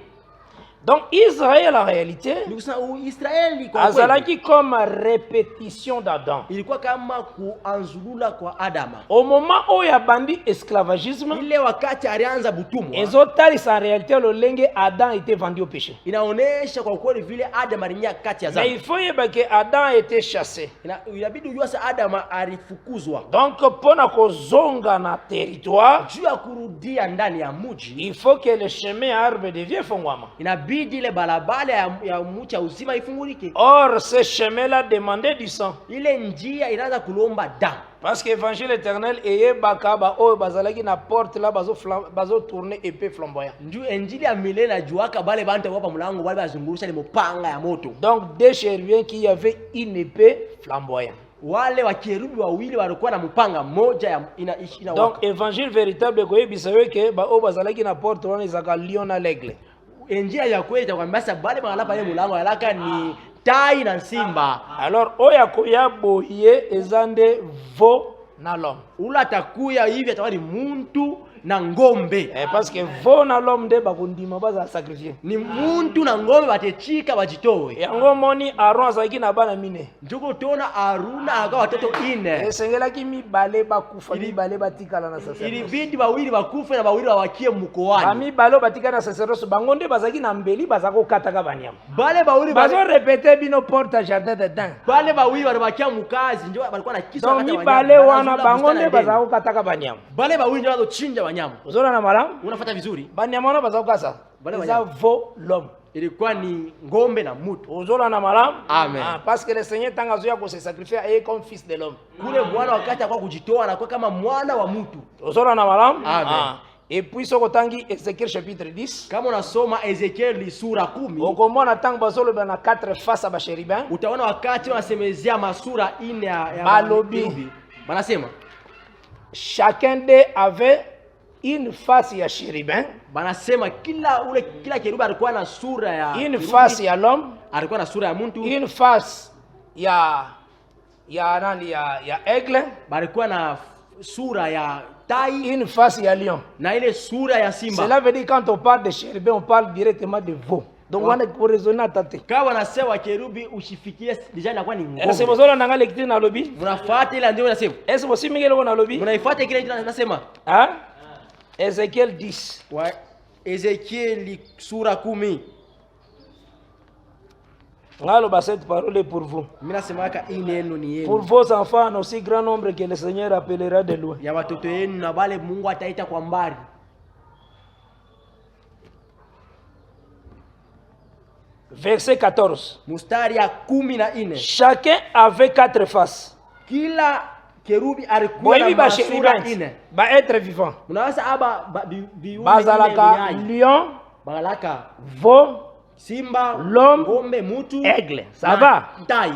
Donc Israël en réalité, azalaki comme répétition d'Adam. Ilikuwa kama kuanzulula kwa Adama. Au moment où ya bandi esclavagisme, ile wakati alianza butumwa. Ezotalisa en réalité lolenge Adam était vendu au péché. Inaonesha kwa kweli vile Adam aliingia kati ya dhambi. Mais il faut yeba que Adam a été chassé. Inabidi ujue sasa Adam alifukuzwa. Donc pona kozonga na territoire, juu ya kurudia ndani ya mji, il faut que le chemin arbre devient fongwama. Ile balabala ya mcha uzima ifungulike. Or ce chemin-là demandait du sang. Ile njia inaanza kulomba damu. Parce que l'évangile éternel eye bakaba o bazalaki na porte là bazo tourner épée flamboyant. Ndio injili ya milele na juaka bale bantu kwa mlango bale bazungurusha ile mopanga ya moto. Donc des chérubins qui avait une épée flamboyante. Wale wa kerubi wawili walikuwa na mpanga moja ya ina donc évangile véritable ko yebisawe ke ba o bazalaki na porte wana izaka lion na l'aigle. Njia ya kweli itakwambia sabale bala pale mulango alaka ni tai na simba. Alors oya koya boye ezande vo na l'homme. Ula atakuya hivi atakuwa ni muntu na ngombe. Parce que vo na l'homme de bakondima baza sacrifier. Ni muntu na ngombe batechika bajitoe. Yango moni Aaron azaki na bana mine. Njoko tona Aruna aga watoto 4. Esengelaki mibale bakufa mibale batikala na sacerdoce. Ilibidi bawili bakufa na bawili bawakie mkoani. Ami balo batikala na sacerdoce bangonde bazaki na mbeli bazako kataka banyama. Bale bawili bazo répéter bino porte jardin de Dan. Bale bawili balibakia mukazi njo balikuwa na kisa kata banyama. Bale wana bangonde bazako kataka banyama. Bale bawili njo bazochinja wanyama. Uzora na malamu? Unafuata vizuri? Banyama wana bazao kasa. Za vo l'homme. Ilikuwa ni ngombe na mutu. Uzora na malamu? Amen. Parce que le Seigneur tangazoya ko se sacrifier et comme fils de l'homme. Kule Bwana wakati akwa kujitoa anakuwa kama mwana wa mutu. Uzora na malamu? Amen. Et puis soko tangi Ezekiel chapitre 10. Kama unasoma Ezekiel sura 10. Okomona tangu bazolo bana 4 face ba chérubin. Utaona wakati wanasemezea masura 4 ya balobi. Banasema chacun d'eux avait une face ya chérubin. Banasema kila kerubi alikuwa na sura ya une face ya l'homme, alikuwa na sura ya mtu. Une face ya aigle, balikuwa na sura ya tai. Une face ya lion, na ile sura ya simba. Cela veut dire quand on parle de chérubin on parle directement de veau. Donc on est pour raisonner tate. Kama wanasema kerubi ushifikie deja inakuwa ni ngombe. Est-ce que vous na ngale kitu na lobi? Unafuata ile ndio unasema. Est-ce que vous simingelo na lobi? Unaifuata kile ndio unasema. Hein? Ezekiel 10. Ouais. Ezekiel sura 10. Ngalo ba cette parole pour vous. Mimi nasemaka hii neno ni yenu. Pour vos enfants en aussi grand nombre que le Seigneur appellera de loin. Ya watoto yenu na wale Mungu ataita kwa mbali. Verset 14. Mustari ya 14. Chacun avait 4 faces. Kila kerubi alikuwa na sura 4. Ba être vivant. Unaweza aba bazalaka lion, balaka veau, simba, l'homme, ngombe, mutu, aigle. Ça va? Tai.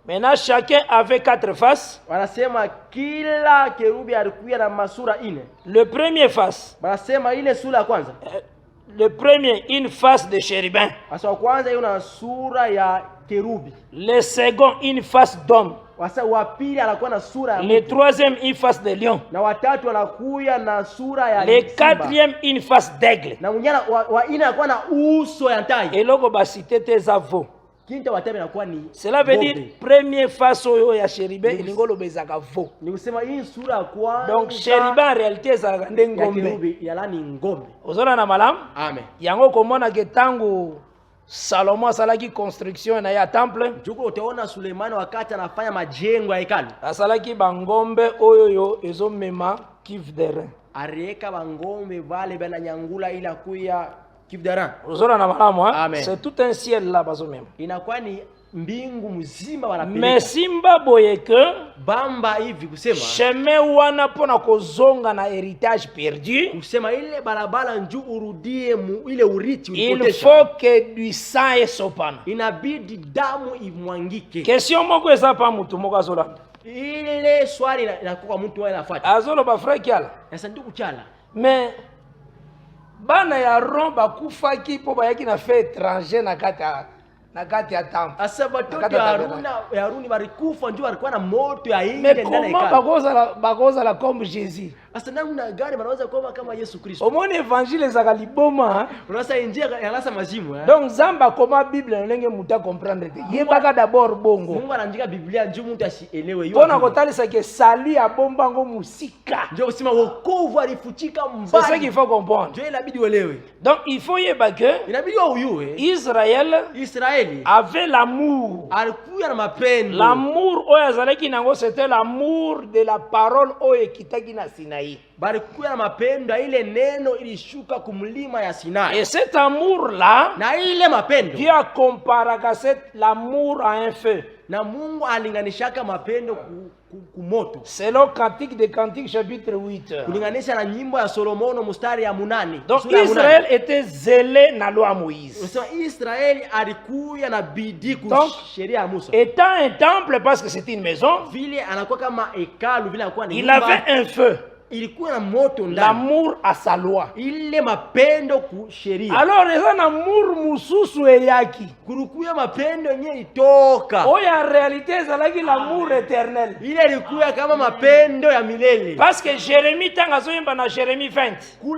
Maintenant chacun avait 4 faces. Wanasema kila kerubi alikuwa na masura 4. Le premier face. Wanasema ile sura ya kwanza. Le premier, une face de chérubin. Asa kwanza una sura ya kerubi. Le second, une face d'homme. Wasa wa pili anakuwa na sura ya le troisième, une face de lion. Na watatu anakuya na sura ya le quatrième, une face d'aigle. Na mwingine wa ine anakuwa na uso ya tai. Eloko ba cité tes avaux. kinta watabe inakuwa ni cela veut dire première face oyo ya chérubin ilingolo bezaka vo. Ni kusema hii sura ya kwanza. Donc chérubin en réalité ezalaka nde ngombe. Yalani ngombe. Ozona na malamu? Amen. Yango komona ke tangu Salomon asalaki construction na ya temple. Njuko utaona Sulemani wakati anafanya majengo ya hekalu. Asalaki bangombe oyo yo ezomema kiv derin. Areka bangombe vale bana nyangula ila kuya kiv derin. Ozona na malamu hein? C'est tout un ciel là bazomema. Inakuwa ni mbingu mzima wanapeleka. Mesimba boyeke bamba hivi kusema chemin wana pona kozonga na héritage perdu. Kusema ile barabara njoo urudie ile urithi ulipotesha. Il faut que du sang esopana. Inabidi damu imwangike. Question moko eza pa mutu moko azolanda. Ile swali inakuwa mtu wala afuata. Azolo ba frère kiala. Sasa ndugu kiala. Mais bana ya Ron bakufaki po bayaki na fait étranger na kati ya temple. Asa batoto ya Haruni barikufa ndio walikuwa na moto ya nje ndani ya hekalu. Mais bakoza la comme Jésus. Asa namna gani wanaweza kuwa kama Yesu Kristo? Omoni évangile za kaliboma. Unasa injia yanasa mazimu Donc zamba koma Bible ndenge muta comprendre te. Yebaka d'abord bongo. Mungu anaandika Biblia njoo mtu asielewe hiyo. Pona kotalisa ke salut ya bombango musika. Ndio kusema wokovu alifuchika mbali. C'est ce qu'il faut comprendre. Ndio inabidi uelewe. Donc il faut yeba que inabidi uyue Israël avait l'amour. Alikuwa na mapendo. L'amour oyo azalaki nango c'était l'amour de la parole oyo ekitaki na Sinaï. Balikuwa na mapendo ile neno ilishuka kumlima ya Sinai. Et cet amour là na ile mapendo Dieu a comparé l'amour à un feu. Na Mungu alinganishaka mapendo ku moto. Selon Cantique des Cantiques chapitre 8. Kulinganisha na nyimbo ya Solomono mstari ya 8. Donc Israël était zélé na loi Moïse. So Israël alikuwa na bidii ku sheria ya Musa. Étant un temple parce que c'était une maison, vile anakuwa kama hekalu vile anakuwa ni il avait un feu. Ilikuwa na moto ndani. L'amour à sa loi. Ile mapendo ku sheria. Alors eza na amour mususu eyaki. Kulikuwa mapendo yenyewe itoka. Oya en réalité ezalaki l'amour éternel. Ile ilikuwa kama mapendo ya milele. Parce que Jérémie tanga zoyemba na Jérémie 20.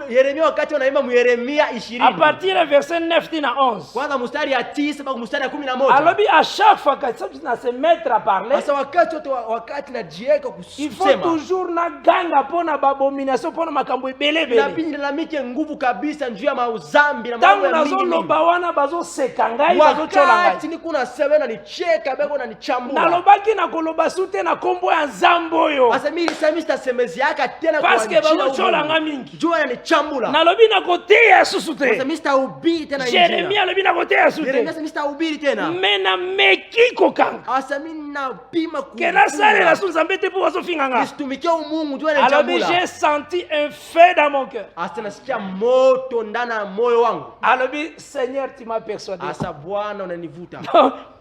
Yeremia wakati wanaimba mu Yeremia 20. À partir du verset 9 na 11. Kwanza mstari ya 9 mpaka mstari ya 11. Alobi à chaque fois que ça na se mettre à parler. Asa wakati na jieka kusema. Il faut toujours na ganga pona babomination pona makambo ebelebele. Inabidi nilamike nguvu kabisa njuu ya mauzambi na mambo ya mingi. Tangu nazo wana bazo sekangai bazo cholangai. Wakati nikuna sebena ni cheka bego na ni chambula. Nalobaki na koloba sute na kombo ya nzambo yo. Asa mimi samista semezi yaka tena kwa njia. Parce que bazo cholanga mingi. Juu ya ni chambula. Nalobi na kote ya susute. Asa mista ubiri tena injia. Jeremia lobi na kote ya sute. Jeremia mista ubiri tena. Mena meki kokanga. Asa mimi na pima ku. Kena sale la sunzambete po wazo finganga. Nistumikia Mungu juu ya ni chambula. J'ai senti un feu dans mon cœur. Asa nasikia moto ndani ya moyo wangu. Alobi Seigneur tu m'as persuadé. Asa Bwana unanivuta.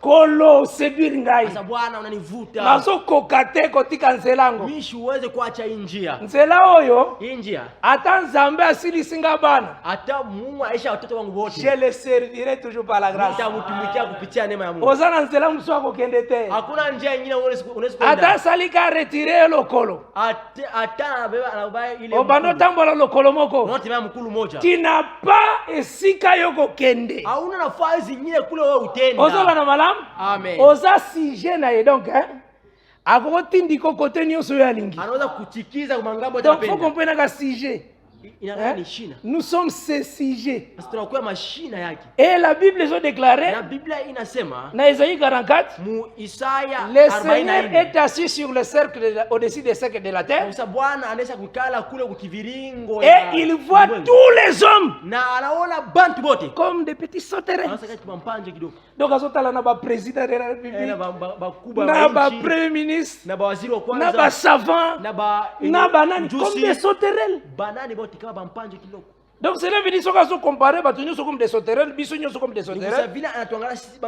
Kolo séduire ngai. Asa Bwana unanivuta. Nazo kokate kotika nzelango. Mishi uweze kuacha njia. Nzela oyo. Njia. Ata Nzambe asili singa bana. Ata Mungu aisha watoto wangu wote. Je le servirai toujours par la grâce. Nitamtumikia kupitia neema ya Mungu. Ozana nzela mswa kokende te. Hakuna njia nyingine unaweza kwenda. Ata salika retirer lokolo. Ata beba anabaya ile. Obando tambola lokolo moko. Unatemea mkulu moja. Tina pa esika yoko kende. Hauna nafasi nyingine kule wewe utenda. Ozola na malamu? Amen. Oza sije na ye donc akoko tindiko kote nyonso ya lingi. Anaweza kuchikiza kwa mangambo ya penda. Donc faut comprendre ka sujet. Ni shina. Nous sommes ces sujets. Parce que tunakuwa mashina yake. Et la Bible ils ont déclaré. Na Biblia inasema. Na Isaïe 44. Mu Isaya 44. Le Seigneur est assis sur le cercle au-dessus des cercles de la terre. Sasa Bwana anaweza kukala kule kukiviringo. Et il voit tous les hommes. Na anaona bantu bote. Comme des petits sauterelles. Anaweza kumpanje kidogo. Donc azotala na ba président de la République. Na ba premier ministre. Na ba waziri wa kwanza. Na ba savant. Na ba nani comme des sauterelles. Banani bote kama bampanje kidogo. Donc cela veut dire que si on compare batu nyonso comme des sauterelles, biso nyonso comme des sauterelles.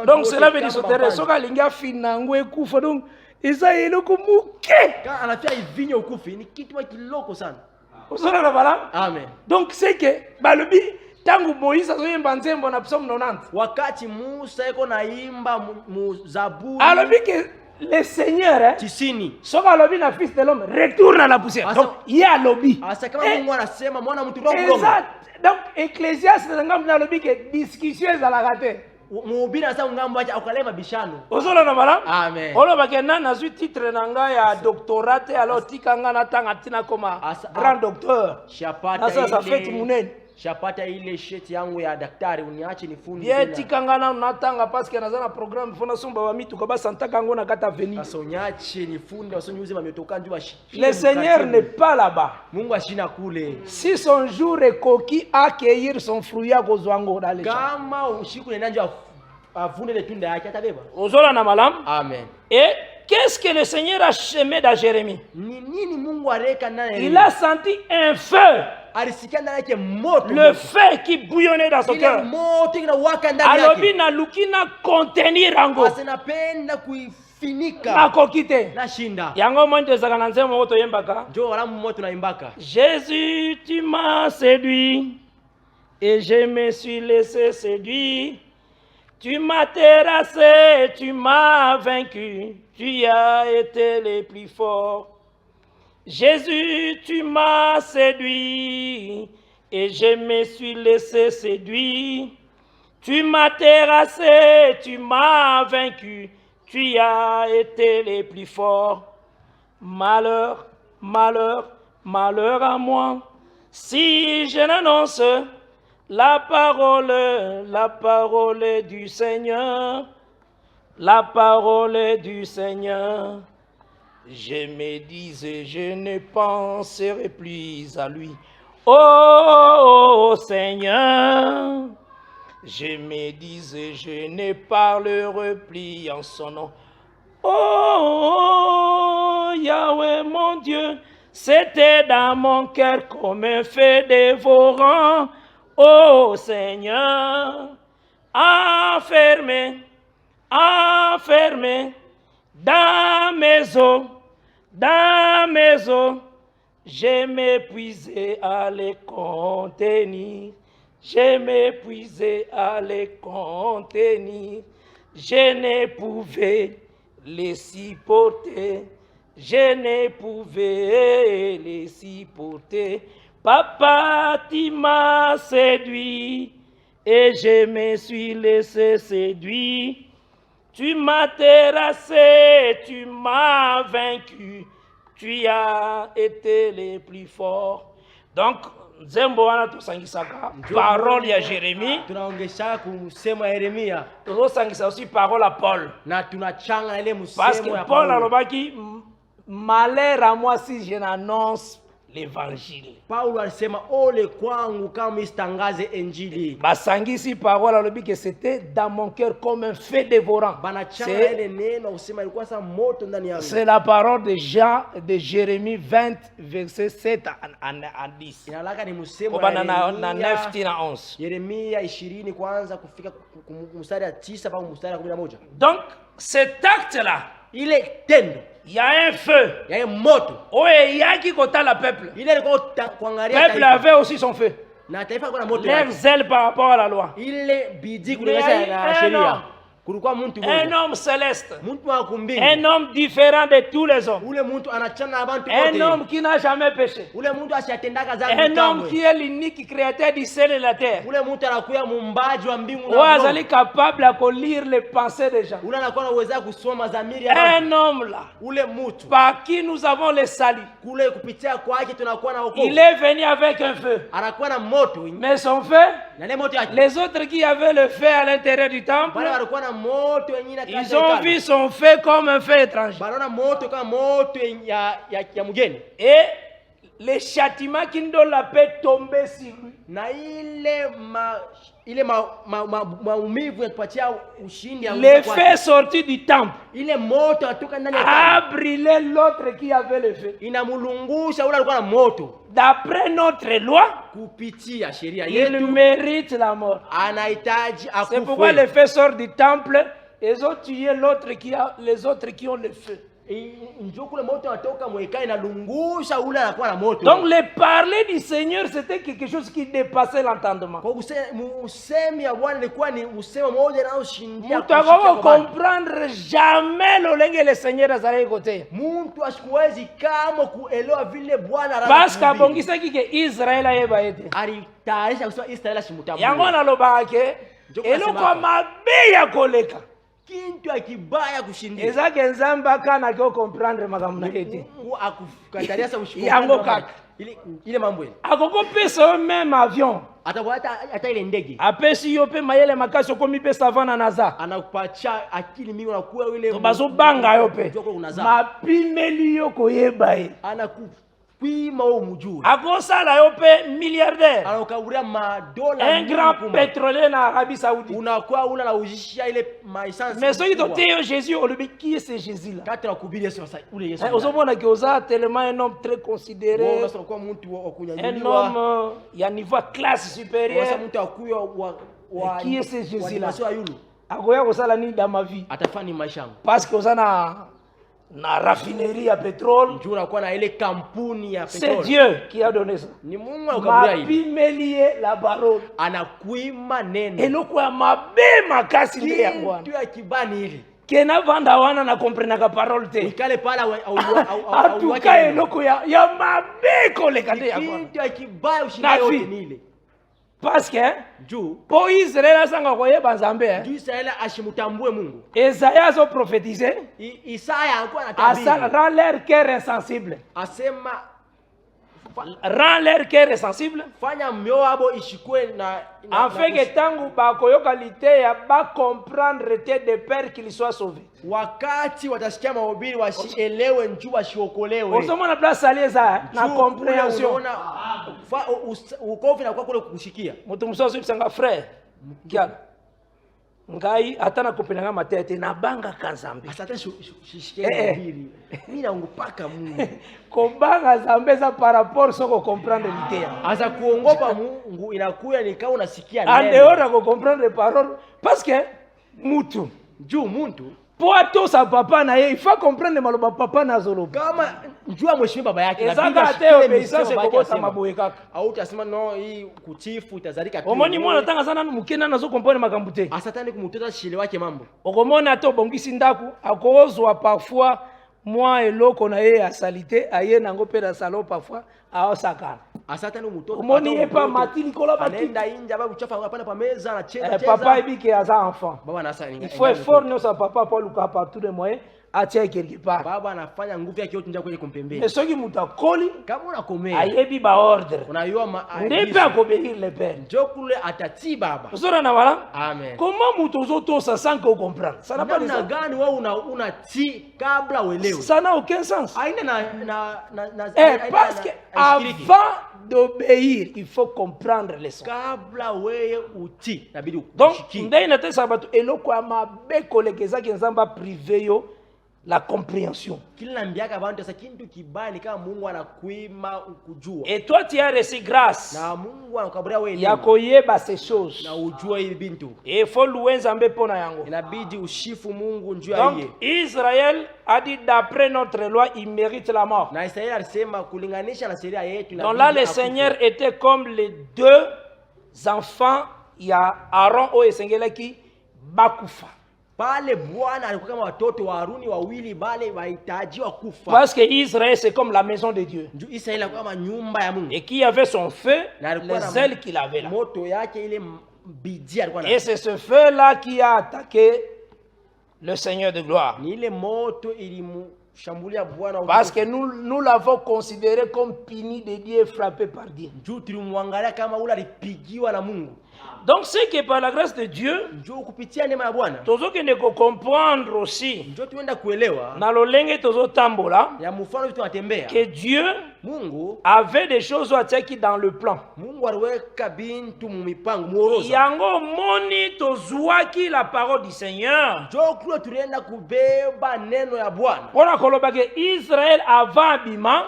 Donc cela veut dire sauterelles soka linga finango ekufa donc eza eloko muke. Quand anafia ivinyo ukufi ni kitu kiloko sana. Osona na bala? Amen. Donc c'est que balobi tangu Moïse azoyemba nzembo na psaume 90. Wakati Musa eko naimba mu Zaburi. Alobi que le Seigneur tisini. Soka lobi na fils de l'homme retourne à la poussière. Donc il y a lobby. Asa kama Mungu anasema mwana mtu roho. Exact. Donc Ecclésiaste ngam na lobi que discussion za la raté. mhubiri anasema ngambo acha ukalema bishano. Ozola na malamu? Amen. Olo bakena na zui titre nanga ya doctorat alors tikanga na tanga tina koma grand docteur. Shapata ile. Nasa feti munene. Shapata ile sheti yangu ya daktari uniache nifundi. Ye tikanga na natanga parce que nazana programme fona somba wa mitu kaba santaka ngona kata veni. Sasa uniache nifundi wasonyuze mametoka njua shi. Le Seigneur n'est pas là-bas. Mungu ashina kule. Si son jour est coquille accueillir son fruit à kozwango dans les champs. Kama ushiku nenda njua avune le tunda yake atabeba. Ozola na malamu? Amen. Et qu'est-ce que le Seigneur a semé dans Jérémie? Il a senti un feu. Le feu qui bouillonnait dans son cœur. Alors il n'a lukina contenir ango. Na kokite. Yango mwende zakananze mwoto yembaka. Jésus, tu m'as séduit et je me suis laissé séduire. Tu m'as terrassé, tu m'as vaincu, tu as été le plus fort. Jésus, tu m'as séduit et je me suis laissé séduire. Tu m'as terrassé, tu m'as vaincu, tu as été le plus fort. Malheur, malheur, malheur à moi, si je n'annonce la parole du Seigneur, la parole du Seigneur. Je me disais, je ne penserai plus à lui. Oh Seigneur, je me disais, je ne parlerai plus en son nom. Oh Yahweh mon Dieu, c'était dans mon cœur comme un feu dévorant. Oh Seigneur, enfermé dans mes os, je m'épuisais à les contenir, je ne pouvais les supporter, Papa, tu m'as séduit et je me suis laissé séduire. Tu m'as terrassé, tu m'as vaincu, tu as été le plus fort. Donc, Nzembo wana tusangisaka parole ya Jérémie. Tunaongeshaka kumsemo ya Yeremia. Tunasangisa aussi parole à Paul. Na tunachanga ile msemo parce que ya Paul alobaki malheur à moi si je n'annonce l'évangile. Paulo alisema ole kwangu kama istangaze injili. Basangisi parole alobi que c'était dans mon cœur comme un feu dévorant. Banachanga ile neno usema ilikuwa sa moto ndani yangu. C'est la parole de Jean de Jérémie 20 verset 7 à 10. Inalaka ni msemo ya na 9 tina 11. Yeremia 20 kwanza kufika mstari ya 9 mpaka mstari ya 11. Donc cet acte là, il est tendo. Il y a un feu. Il y a un moto. Oh, il y a qui kota le peuple. Le peuple avait aussi son feu. Leur zèle par rapport à la loi. Un homme céleste. Un homme différent de tous les hommes. Un homme qui n'a jamais péché. Un homme qui est l'unique créateur du ciel et de la terre. Il est capable de lire les pensées des gens. Un homme là, par qui nous avons le salut. Il est venu avec un feu. Mais son feu, les autres qui avaient le feu à l'intérieur du temple, ils ont vu son feu comme un feu étranger. Et les châtiments qui nous la paix tomber sur lui. Les feux sortis du temple a brûlé l'autre qui avait le feu. D'après notre loi, il mérite la mort. C'est pourquoi le feu sort du temple. Ils ont tué les autres qui ont le feu. Donc le parler du Seigneur, c'était quelque chose qui dépassait l'entendement. Nous devons comprendre jamais le Seigneur à sa côté. Parce qu'Israël a été. eloko ya mabe ya koleka kintu ya kibaya kushindia ezake nzamba kana ko comprendre makambo na ete akukatalia sa ushiko yango kaka ile mambo ile akoko pesa même avion atakuwa hata ile ndege apesi yo pe mayele makasi okomi pe savana naza anakupacha akili mingi na kuwa ile bazo banga yo pe mapimeli yo koyeba ye anakukwima o mujue akosala yo pe milliardaire anakuburia madola un grand pétrolier na Arabie Saoudite unakuwa una na ujishia ile essence mais soki toteyo Jésus olobi qui est ce Jésus là kati na kubiria sasa ule Yesu ozomona ki oza tellement un homme très considéré unasema kwa mtu wa un kunyanyuliwa homme ya niveau classe supérieure unasema mtu akuyo wa qui est ce Jésus là yulu akoya kosala nini dans ma vie atafani maisha yangu parce que oza na raffinerie ya pétrole njoo unakuwa na ile kampuni ya c'est petrol Dieu qui a donné ça ni Mungu akaburia ile mapimelie la parole anakuima neno eloko ya mabe makasi nde yango wana kitu ya kibani ile kena vanda wana na comprenaka parole te ikale pala atuka eloko ya mabe koleka nde yango kitu ya kibaya ushinda yote ni ile parce que juu po Israel asanga koyeba Nzambe juu Israeli ashimutambue Mungu Isaiah azo prophétiser Isaya alikuwa anatabiri rend leur cœur insensible asema rend leur cœur insensible fanya mioyo yabo ishikwe na afin que tangu bakoyoka liteya bacomprendre te de peur qu'il soit sauvé wakati watasikia mahubiri wasielewe njuu wasiokolewe osomona place alieza na compréhension ukofi na kwa kule kushikia mutu musoso bisanga frère kiana ngai hata nakupendanga matete na banga kanzambe asata shishikia mahubiri mimi naungupaka Mungu kobanga Nzambe za par rapport soko comprendre litea asa kuongopa Mungu inakuya ni kama unasikia neno andeora ko comprendre parole parce que mutu juu muntu poato sa papa na ye il faut comprendre maloba papa na zolo kama njua mheshimiwa baba yake na bila ate obéissance kobota maboye kaka au utasema no hii kutifu itazalika tu omoni mwana tanga sana mukena nazo comprendre makambo te asatani kumutota shile wake mambo okomona to bongisi ndaku akozwa parfois moi eloko na ye ya salite aye nango pe na salon parfois aosakana asatani mutoto omoni ye pa matili kola batiki anaenda inja ba uchafa hapana pa meza na cheza papa ebike aza enfant baba na sasa il faut effort no sa papa pour luka partout de moyens atia quelque part baba anafanya nguvu yake yote nje kwenye kumpembeni mais soki mutakoli kama unakomea ayebi ba ordre unayua ndepe akobéir le père ndio kule atati baba usora na wala amen comment mutozo to ça sans que comprendre ça n'a pas de sens gani wewe una ti kabla uelewe ça n'a aucun sens aina parce que avant d'obéir il faut comprendre les sons kabla wewe uti inabidi donc ndai na tesa bato eloko ya mabe kolekeza Nzamba privé yo la compréhension. Et toi tu as reçu grâce. Ya koyeba ces choses. Et il faut louer Nzambe pona yango. Donc Israël a dit d'après notre loi il mérite la mort. Donc là le Seigneur était comme les deux enfants, il y a Aaron o Esengelaki bakufa. Parce que Israël c'est comme la maison de Dieu. Et qui avait son feu, les ailes qu'il avait là. Et c'est ce feu là qui a attaqué le Seigneur de gloire. Parce que nous l'avons considéré comme puni de Dieu et frappé par Dieu. Donc c'est que par la grâce de Dieu, tozo kende ko comprendre aussi na lolenge tozo tambola que Dieu avait des choses qui dans le plan. Yango moni tozwaki la parole du Seigneur. Pona koloba que Israël avant bima,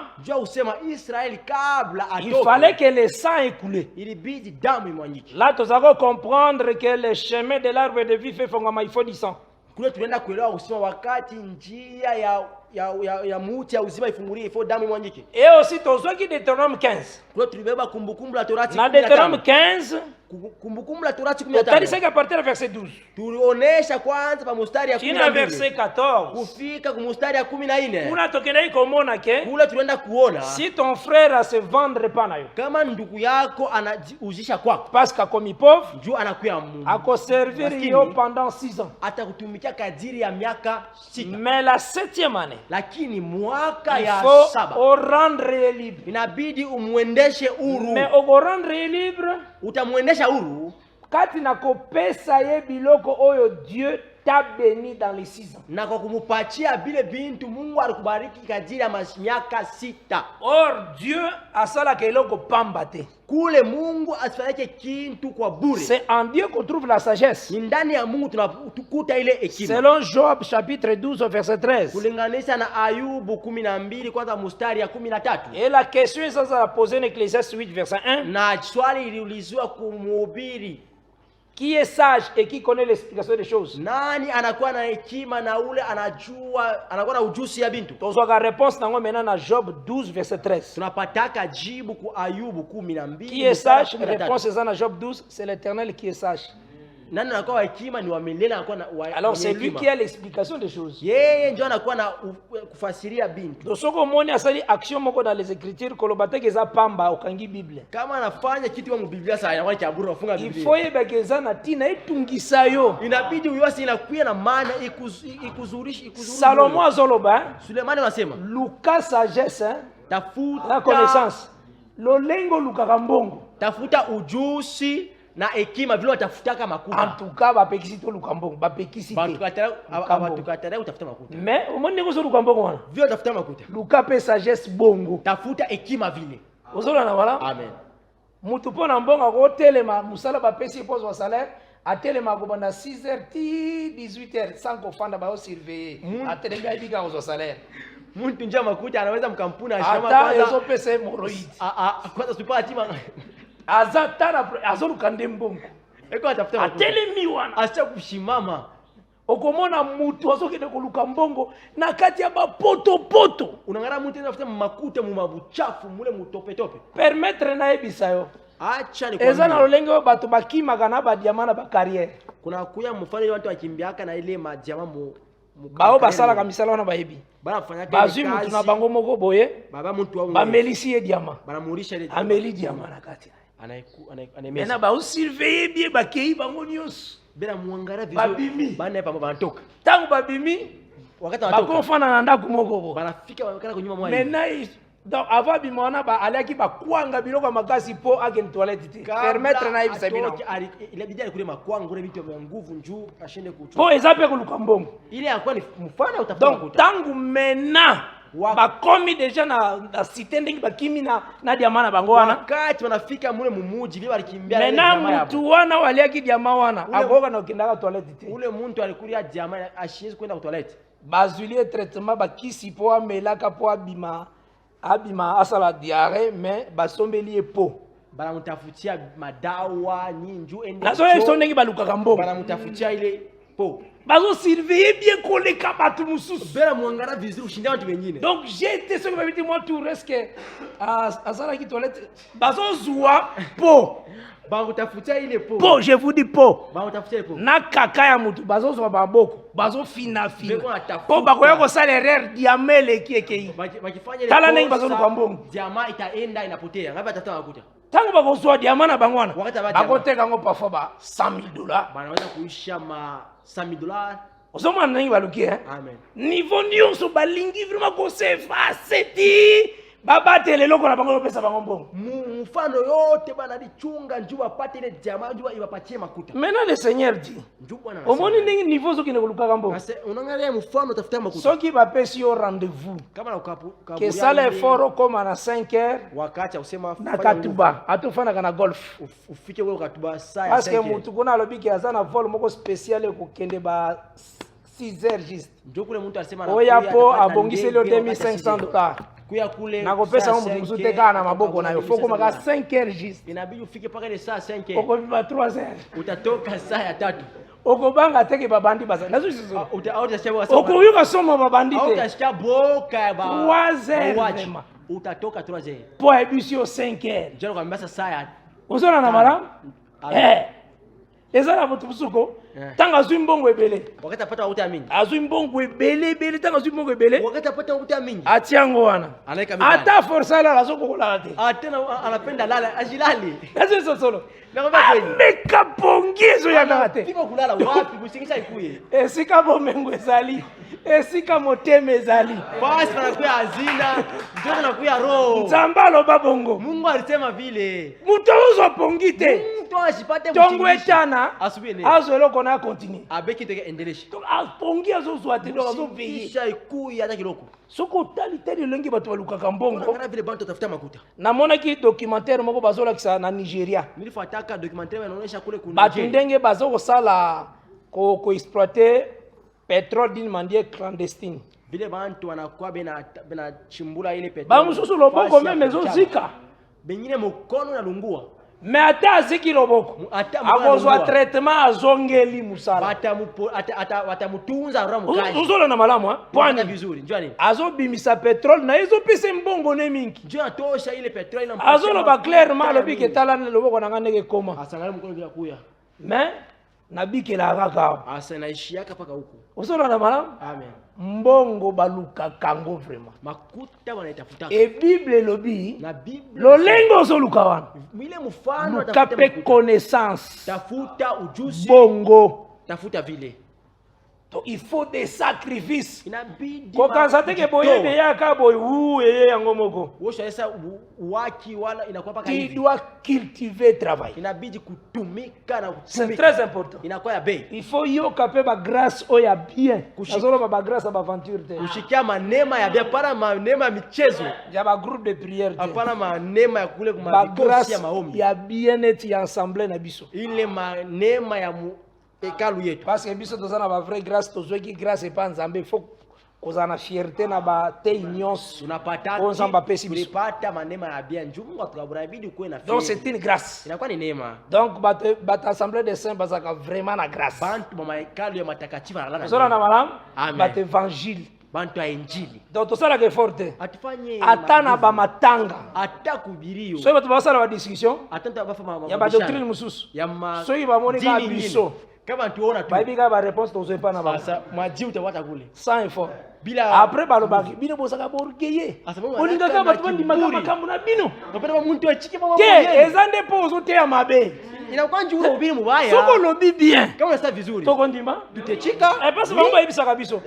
il fallait que le sang écoulé. Là tozo comprendre que le chemin de l'arbre de vie fait fongama, il faut du sang. Et aussi Deutéronome 15. Dans Deutéronome 15, Kumbukumbu la Torati Utalisa 15 à partir du verset 12. tulionesha kwanza pa mstari ya China verset 12 14. kufika ku mstari ya 14 Kuna tokenda ikomona ke kule tunaenda kuona si ton frère a se vendre pas nayo. kama ndugu yako anajiuzisha kwako Parce que comme pauvre, juu anakuya Mungu ako servir yo pendant 6 ans. atakutumikia kadiri ya miaka 6 Mais la 7e année, lakini mwaka il ya faut 7 au rendre libre. inabidi umwendeshe Mais huru. au rendre libre, Utamwendesha huru kati na kopesa ye biloko oyo Dieu t'a béni dans les 6 ans. na kwa kumupatia bile bintu Mungu alikubariki kadiri ya miaka 6. Or Dieu asala keloko pamba te. Kule Mungu asifanyike kintu kwa bure. C'est en Dieu qu'on trouve la sagesse. Ni ndani ya Mungu tunakuta ile hekima. Selon Job chapitre 12 au verset 13. Kulinganisha na Ayubu 12 kwanza mstari ya 13. Et la question est ça posée en Ecclésiaste 8 verset 1. Na swali iliulizwa kumhubiri, qui est sage et qui connaît l'explication des choses? nani anakuwa na hekima na ule anajua anakuwa na ujuzi ya bintu? Tozwaka réponse nango maintenant na Job 12 verset 13. Tunapataka jibu ku Ayubu 12. Qui est sage? Réponse est dans Job 12, c'est l'Éternel qui est sage. Nani anakuwa hekima? Ni wa milele anakuwa na Alors c'est lui qui a l'explication des choses. Yeye ndio anakuwa na kufasiria bintu. Donc soko moni asali action moko dans les écritures kolobate keza pamba okangi Bible. Kama anafanya kitu kwa Biblia sasa anakuwa chaburu afunga Biblia. Il faut yeba keza na tina itungisa yo. Inabidi uyose inakuwa na maana ikuzurishi. Salomo azoloba, Sulemani anasema luka sagesse, tafuta la connaissance. Lolengo luka kambongo. Tafuta ujuzi na hekima vile watafutaka makuta. En tout cas bapekisi to luka mbongo, bapekisi te. Batukatara utafuta makuta. Mais omoni ngo so luka mbongo wana. Vile utafuta makuta. Luka pe sagesse bongo. Tafuta hekima vile. Ozola na wala? Amen. Mutu pona mbongo ko telema musala bapesi pose wa salaire. Atelema ko banda 6h ti 18h sans kofanda ba surveiller. Atelema ibika ko salaire. Muntu njia makuta anaweza mkampuni ashama kwanza. kwanza. Ezo pesa hemorrhoid. Kwanza supati ma. Azatara azoluka ndembongo. Eko atafuta makuta. Atelemi wana. Acha kushimama. Okomona mutu azokende koluka mbongo na kati ya bapoto poto. Unangara mutu anafuta makuta mu mabuchafu mule mutope tope. Permettre na ebisa yo. Acha ni kwa. Eza na lolenge bato bakimaka na ba diamant na ba carrière. Kuna kuya mfano watu wakimbiaka na ile madiama mu bao basala kamisala wana baebi. Bana fanya kazi. Bazui mutu na bango moko boye. Baba mutu wa bamelisi ye diamant. Bana murisha ile ameli diamant na kati. Anemesa. Na ba surveiller bien bakei bango nyos. Bena muangara vizuri. Babimi. Bana pa bantoka. Tangu babimi wakati wanatoka. Bakofana na ndaku moko bo. Banafika wakati kunyuma mwa. Maintenant donc avant bimona ba alaki ba kwanga biloko makasi po agen toilette ti. Permettre na ibisa bina. Ile bidii alikule makwanga ngure vitu vya nguvu njuu ashende kuchukua. Po ezape kuluka mbongo. Ile yakuwa ni mfano utafuta donc tangu maintenant bakomi deja na cité ndenge bakimi na diamant na bango wana. Wakati wanafika mule mumuji vile walikimbia ile diamant. Maintenant mtu wana waliaki diamant wana agoka na ukindaka toilette ti. Ule muntu alikulia diamant ashiezi kwenda toilette. Bazulie traitement bakisi po amelaka po abima asala diarrhée mais basombeli epo. Bana mutafutia madawa nyinju ende. Nazo yeso ndenge baluka mbongo. Bana mutafutia ile po. Bazo surveiller bien koleka batu mususu. Bela muangara vizuri ushinda watu wengine. Donc j'ai été ce que m'a dit moi tout reste que asala ki toilette bazo zuwa po. Ba utafutia ile po. Po, je vous dis po. Ba utafutia ile po. Na kaka ya mutu bazo zuwa baboko. Bazo fina. Po bakoya ko salaire diamele kiekei. Bakifanya ile. Tala nengi bazo luka mbongo. Diamant itaenda inapotea. Ngapi atatoa makuta? Tangu bako zuwa diamant na bangwana. Bakoteka ngo parfois ba $100,000. Banaweza kuisha ma $100,000. Osoma nengi baluki Amen. Niveau nyonso balingi vraiment ko se face ti. Baba tele loko na bango pesa bango mbongo. Mfano yote bana lichunga njuba pate ile diamant njuba ibapatie makuta. Maintenant le Seigneur dit. Njuba na. Omoni ningi niveau zo kine kuluka mbongo. Unaangalia mfano tafuta makuta. Soki ba pesi yo rendez-vous. Kama na que ça les foro comme à 5h. Wakati usema na katuba atofana kana golf. Ufike wewe katuba saa ya 5h. Parce que mutu kuna lobiki azana vol moko spécial ko kende ba 6h juste. Ndio kule mtu alisema na oya po abongisi le $2,500. Kuya kule na kopesa mu muzute kana maboko nayo foko maka 5h juste. Inabidi ufike paka ile saa 5h. Oko viva 3h. Utatoka saa ya 3. Okobanga teke babandi baza. Nazo sizo. Utasema okuyuka somo babandi te. Utashika boka ba 3h. Utatoka 3h. Po ebisio 5h. Njoo kwambia saa ya. Uzona na mara? eza na moto musuko tanga azwi mbongo ebele wakati apata uta mingi azwi mbongo ebele tanga azwi mbongo ebele wakati apata uta mingi atiango wana ata force ala azokokola te atena anapenda lala ajilali kazi solo naomba kweli meka pongizo ya nate pimo kulala wapi kusingisha ikuye esika bomengo ezali esika motema ezali basi panakuya hazina ndio nakuya roho nzambalo babongo Mungu alisema vile muto uzo pongite mtu asipate tongo etana asubie azolo kona continue abeki teke endelesha donc apongi azozwa te donc azoveiller kisha ikuye hata kiloko soko tali tali longi bato balukaka mbongo kana vile bantu tafuta makuta namonaki documentaire moko bazolakisa na Nigeria nilifuataka documentaire inaonyesha kule kuna bato ndenge bazokosala ko exploiter pétrole d'une manière clandestine vile bantu wanakuwa bena chimbula ile petroli bamususu loboko meme ezozika bengine mukono na lungua mais ata aziki loboko akozwa traitement azongeli musala watamutunza roho mkali uzola na malamu pwani vizuri njoo nini azobimisa petrole na ezopisa mbongo ne mingi njoo atosha ile petroli na azoloba clairement lobike tala na loboko na ngandeke koma asangala mkono bila kuya mais nabikela kaka asanaishi yaka paka huko uzola na malamu amen mbongo baluka kango vraiment makuta wanaitafuta e bible lobi na bible lolengo ozoluka wana ile mfano atafuta connaissance tafuta ujuzi bongo tafuta vile donc il faut des sacrifices inabidi ko kanza teke boyebe yaka boy yeye yango moko wosha esa waki wala inakuwa paka hivi tu dois cultiver travail inabidi kutumika na c'est très important inakuwa ya bei il faut yo kape ba grâce o ya bien azolo ba grâce ba aventure te kushikia manema ya bien para manema michezo ya ba groupe de prière te hapana manema ya kule kuma ba grâce ya maombi ya bien-être ya ensemble na biso ile manema ya ekalu yetu parce que biso tozana ba vraie grâce tozweki grâce pa nzambe il faut kozana fierté na ba te nyonso tunapata nzamba pesi biso tulipata manema ya bien njungu atukabura bidi kuwe na donc c'est une grâce inakuwa ni neema donc bat assemblée des saints bazaka vraiment na grâce bantu mama ekalu ya matakatifu na zona na malam Amen. bat évangile bantu ya injili donc tosala ke forte atufanye atana ba matanga atakubirio so bato basala ba discussion atanta bafa mama ya ba doctrine mususu ya ma so ibamoni ka biso kama tuona tu baibika ba réponse tozo pa na ba sasa maji utawata kule sans effort bila après balobaki bino bosaka borgeye olingaka bato bandimaka makambo na bino napenda muntu achike mama ke ezande po ozoteya mabe inakuwa njura ubiri mubaya soko lobi bien kama unasa vizuri toko ndima tutechika parce bango bayebisaka biso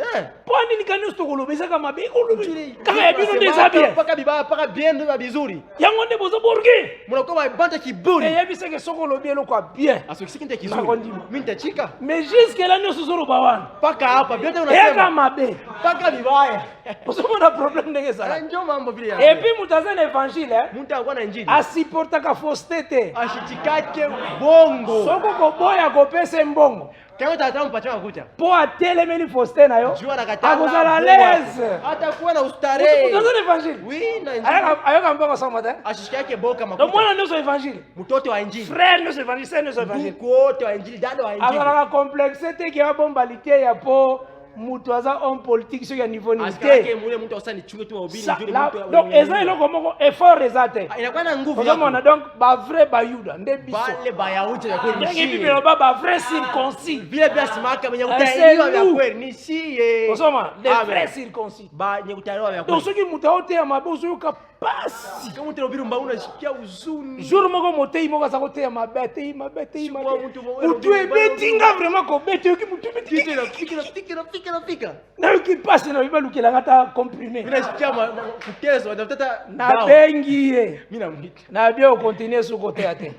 po nini kanisi tokolobesaka mabe kolobi kaka ya bino nde eza bien paka bibaya paka bien ndio vizuri yango nde bozo borge munakuwa banta kiburi eyebiseke soko lobi eloko ya bien asokisiki nte kizuri mimi nitachika mais jusque là nyonso ozoloba wana paka hapa bien unasema eyaka mabe paka bibaya osomona problème ndenge ezala njo mambo vile ya et puis mutu aza na évangile muntu akuwa na injili asiportaka fausseté te ashitikake bongo soko koboya kopesa mbongo kama tata mpatia makuta po atelemeli fausseté na yo jua nakataka akozala l'aise atakuwa na ustarehe mutu aza na évangile oui na injili ayoka mbongo sa matin ashishikake boka donc makuta mwana nyonso évangile mtoto wa injili frère nyonso évangile sœur nyonso évangile ndugu wote wa injili dada wa injili azalaka complexe te ke abombali te ya po mutu aza homme politique soki ya niveau nini asikake te mule mtu osani chunge tu ubiri njuri mtu donc eza eloko moko effort eza te inakuwa na nguvu ozomona donc bavrai bayuda nde biso bale bayahudi ya kweli ndenge bible eloba bavrai circoncis vile vile simaka mwenye kutahiriwa vya kweli ni siye ozoma les vrais circoncis benye kutahiriwa vya donc kweli soki mutu aoteya mabe ozoyoka pasi kama mtu ubiri mba unasikia huzuni jour moko motei moko aza koteya mabe ateyi mabe ateyi mabe mutu mutu ebetinga vraiment kobeta yoki mutu fika nayoki pasi na bibalukelanga ata comprime mimi nasikia kuteswa natafuta nabengi ye mimi namwita nabia okontinue sokoteya te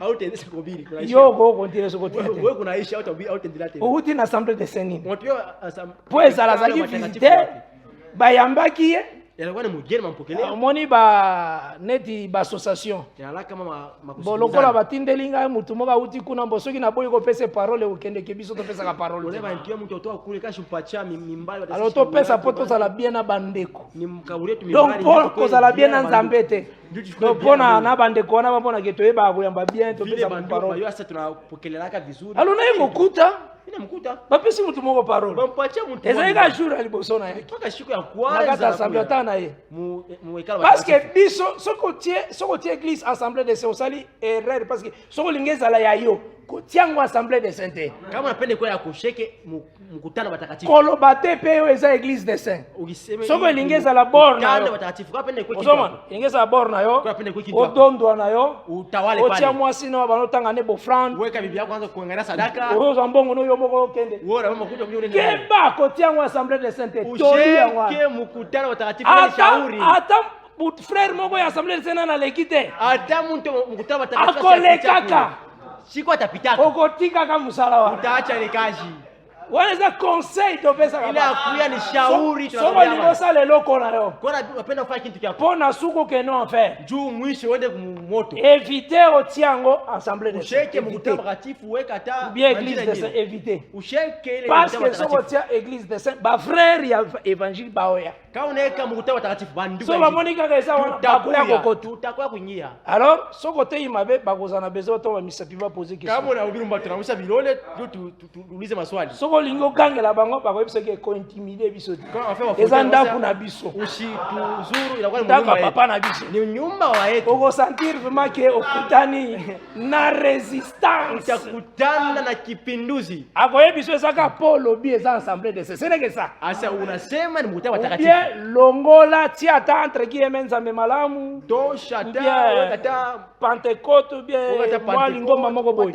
au tendesa kubiri kuna yo okontinue sokoteya te wewe kuna isha au tendela te outi na assemblée de saint nini mtu yo po ezala zaki visite bayambaki ye yanakuwa ni mugeni mampokelea omoni ba neti ba association yanalaka mama bo lokola batindeli ngai mutu moko auti kuna mbo soki naboyi kopesa parole okendeke biso topesaka parole oleba ntiyo mtu otoa kule kashi mpacha mimbali alors topesa po tozala bien na bandeko ni mkabulie tu donc po kozala bien na nzambe te donc mpona na bandeko wana bamonake toyebaka koyamba bien topesa parole yo asa tunapokelelaka vizuri alors naye kokuta inamkuta bapesi mutu moko parole bampatia mtu ezalika jour ya liboso na ye toka siku ya nakata kwanza assemblée ata na ye mu ekala parce que biso soko tie église assemblée de saints osali erreur parce que soko lingi ezala ya yo kotiango assemblée de saints te kama unapenda kwa ya kusheke mkutano watakatifu koloba te pe oyo eza église de saints soko elingi ezala bor na yo watakatifu kwa pende kwa ozomona elingi ezala bor na yo kwa pende kwa kitu odondwa na yo utawale pale otia mwasi na banotanga ne bofrande weka bibi yako kwanza kuangalia sadaka ozo mbongo no yo moko okende wora mama kuja kunyone keba kotiango assemblée de saints te toli ya wana usheke mkutano watakatifu ni shauri ata frère moko ya assemblée de saints na lekite ata mtu mkutano watakatifu akolekaka siku atapitaka okotikaka musala wana utaacha ile kazi wana eza conseil topesaka ile akuya ni shauri soko libosala eloko na yo kona unapenda kufanya kitu kyako mpo na suku keno enfer juu mwisho uende kumoto éviter otiango assemblée de usheke mkutano watakatifu weka hata bien église de saints éviter usheke ile parce que soko tia église de saints ba frère ya évangile baoya kama unaweka mkutano watakatifu bandugu so bamoni kaka eza wana bakoya kokotu utakuwa kunyia alors soko te imabe bakozana besoin to bamisapi baposer question kama unahubiri mbatu tunamusha vilole tuulize maswali soko lingi okangela bango bakoyebisa ke kointimide biso te enfin eza ndaku na biso usituzuru inakuwa ni ndaka nyumba papa na biso ni nyumba wa yetu okosentir vraiment ke okutani na résistance utakutana na kipinduzi akoyebiso ezaka po olobi eza assemblée de saints seneke ça asa unasema ni mkutano watakatifu bien longola tia ata entre guillemets nzambe malamu tosha bien ta pentecôte bien mwa lingomba moko boye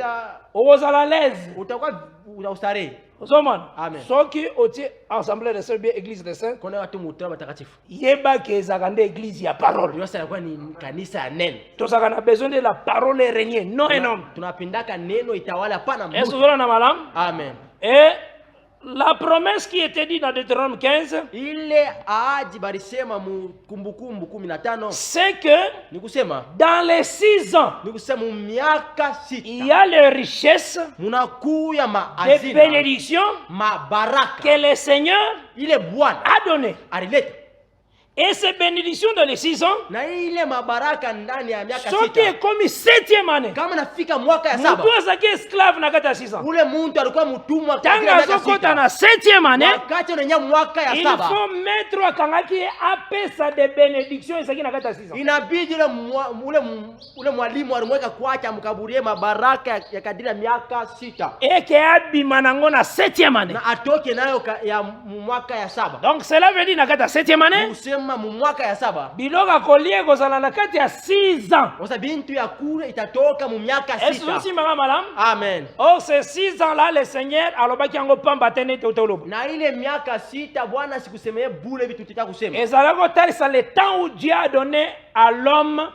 okozala l'aise utakuwa unaustare ozomona amen soki otie assemblée de saints bien église de saints kona watu mkutano watakatifu yebaki ezaka nde église ya parole yosa inakuwa ni kanisa ya neno tozalaka na besoin de la parole régner non un homme tunapendaka neno itawala hapana est-ce mtu que na malamu amen et la promesse qui était dite dans Deutéronome 15 ile ahadi barisema mu kumbukumbu 15 c'est que ni kusema dans les 6 ans ni kusema miaka 6 il y a les richesses munakuya des maazina bénédictions mabaraka que le Seigneur ile Bwana a donné. alileta Et ces bénédictions dans les 6 ans, na ile mabaraka ndani ya miaka ce qui est 6 comme 7e année, kama nafika mwaka ya 7 mutu azaki esclave na kati ya 6 ans. ule muntu alikuwa mtumwa kwa Tanga azokota na 7e année, wakati unanya mwaka ya il 7 faut mettre akangaki ye apesa de bénédictions ezaki na kati ya 6 ans. inabidi ule mwalimu alimweka kwacha mkaburie mabaraka ya kadiri ya miaka 6 Et que abima nango na 7e année. na atoke nayo ya mwaka ya 7 Donc cela veut dire na kati ya 7e année, usema mu mwaka ya 7 biloko akolie kozala na kati ya 6 ans. wasa bintu ya kule itatoka mu miaka Est-ce que 6 aussi mama malam? amen Or ces 6 ans là le Seigneur alobaki yango pamba tene te utolobo. na ile miaka 6 Bwana sikusemee bure vitu tutaka kusema Ezala kotalisa le temps où Dieu a donné à l'homme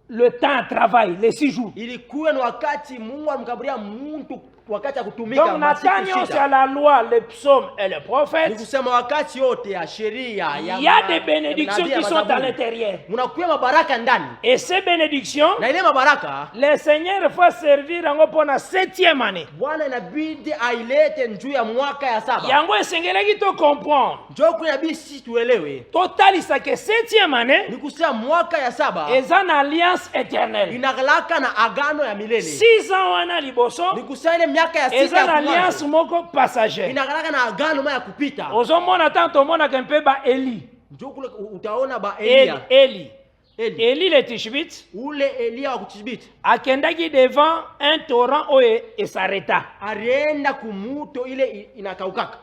le temps à travail, les 6 jours. ilikuwa ni wakati Mungu alimkaburia mtu wakati ya kutumika Donc Nathaniel c'est à la loi, le psaume et le ni prophète. kusema wakati yote ya sheria ya Il y a des bénédictions qui sont à l'intérieur. munakuya mabaraka ndani Et ces bénédictions, na ile mabaraka le Seigneur va servir yango pona 7e année. Bwana inabidi ailete njuu ya mwaka ya 7 Yango esengelaki to comprendre. njoo kuna inabidi sisi tuelewe Totalisa que 7e année ni kusema mwaka ya 7 eza na alliance éternelle. inagalaka na agano ya milele 6 ans wana liboso ni kusema ile miaka ya 6 eza na alliance moko passager. inagalaka na agano ya kupita Ozomona tant omonaka mpe ba Eli. njoo kule utaona ba Eli, Elia Eli. Eli le Tishbite ule Elia wa kutishbiti akendaki devant un torrent oyo esareta. alienda kumuto ile inakaukaka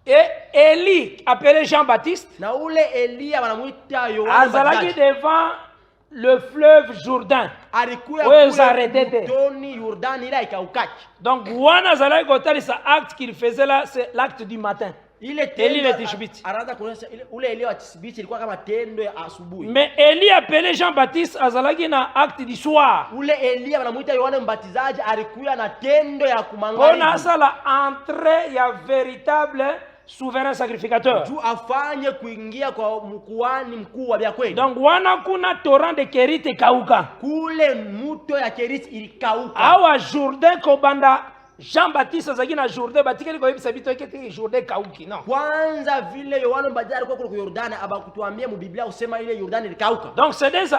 Et Eli appelé Jean-Baptiste na ule Elia wanamuita Yohana azalaki Mbatizaji devant le fleuve Jourdain. alikuya Oyo kule ezarete. mtoni Yordani ile ikaukaki Donc wana azalaki kotalisa acte qu'il faisait là, c'est l'acte du matin. ile Eli le tendo Tishbiti. anaanza kuonyesha ule Elia wa Tishbiti ilikuwa kama tendo ya asubuhi Mais Eli appelé Jean-Baptiste azalaki na acte du soir. ule Elia wanamuita Yohana Mbatizaji alikuya na tendo ya Pona kumangaribi asala entrée ya véritable souverain sacrificateur. juu afanye kuingia kwa mkuani mkuu wa vya kweli. Donc wana kuna torrent de Kerit ekauka. Kule muto ya Keriti ilikauka. Awa Jourdain kobanda Jean-Baptiste azaki na Jourdain batikeli ko yebisa bito ke Jourdain kauki non. Kwanza vile Yohana Mbatizaji alikuwa kule Yordani abakutuambia mu Biblia usema ile Yordani ilikauka. Donc c'est des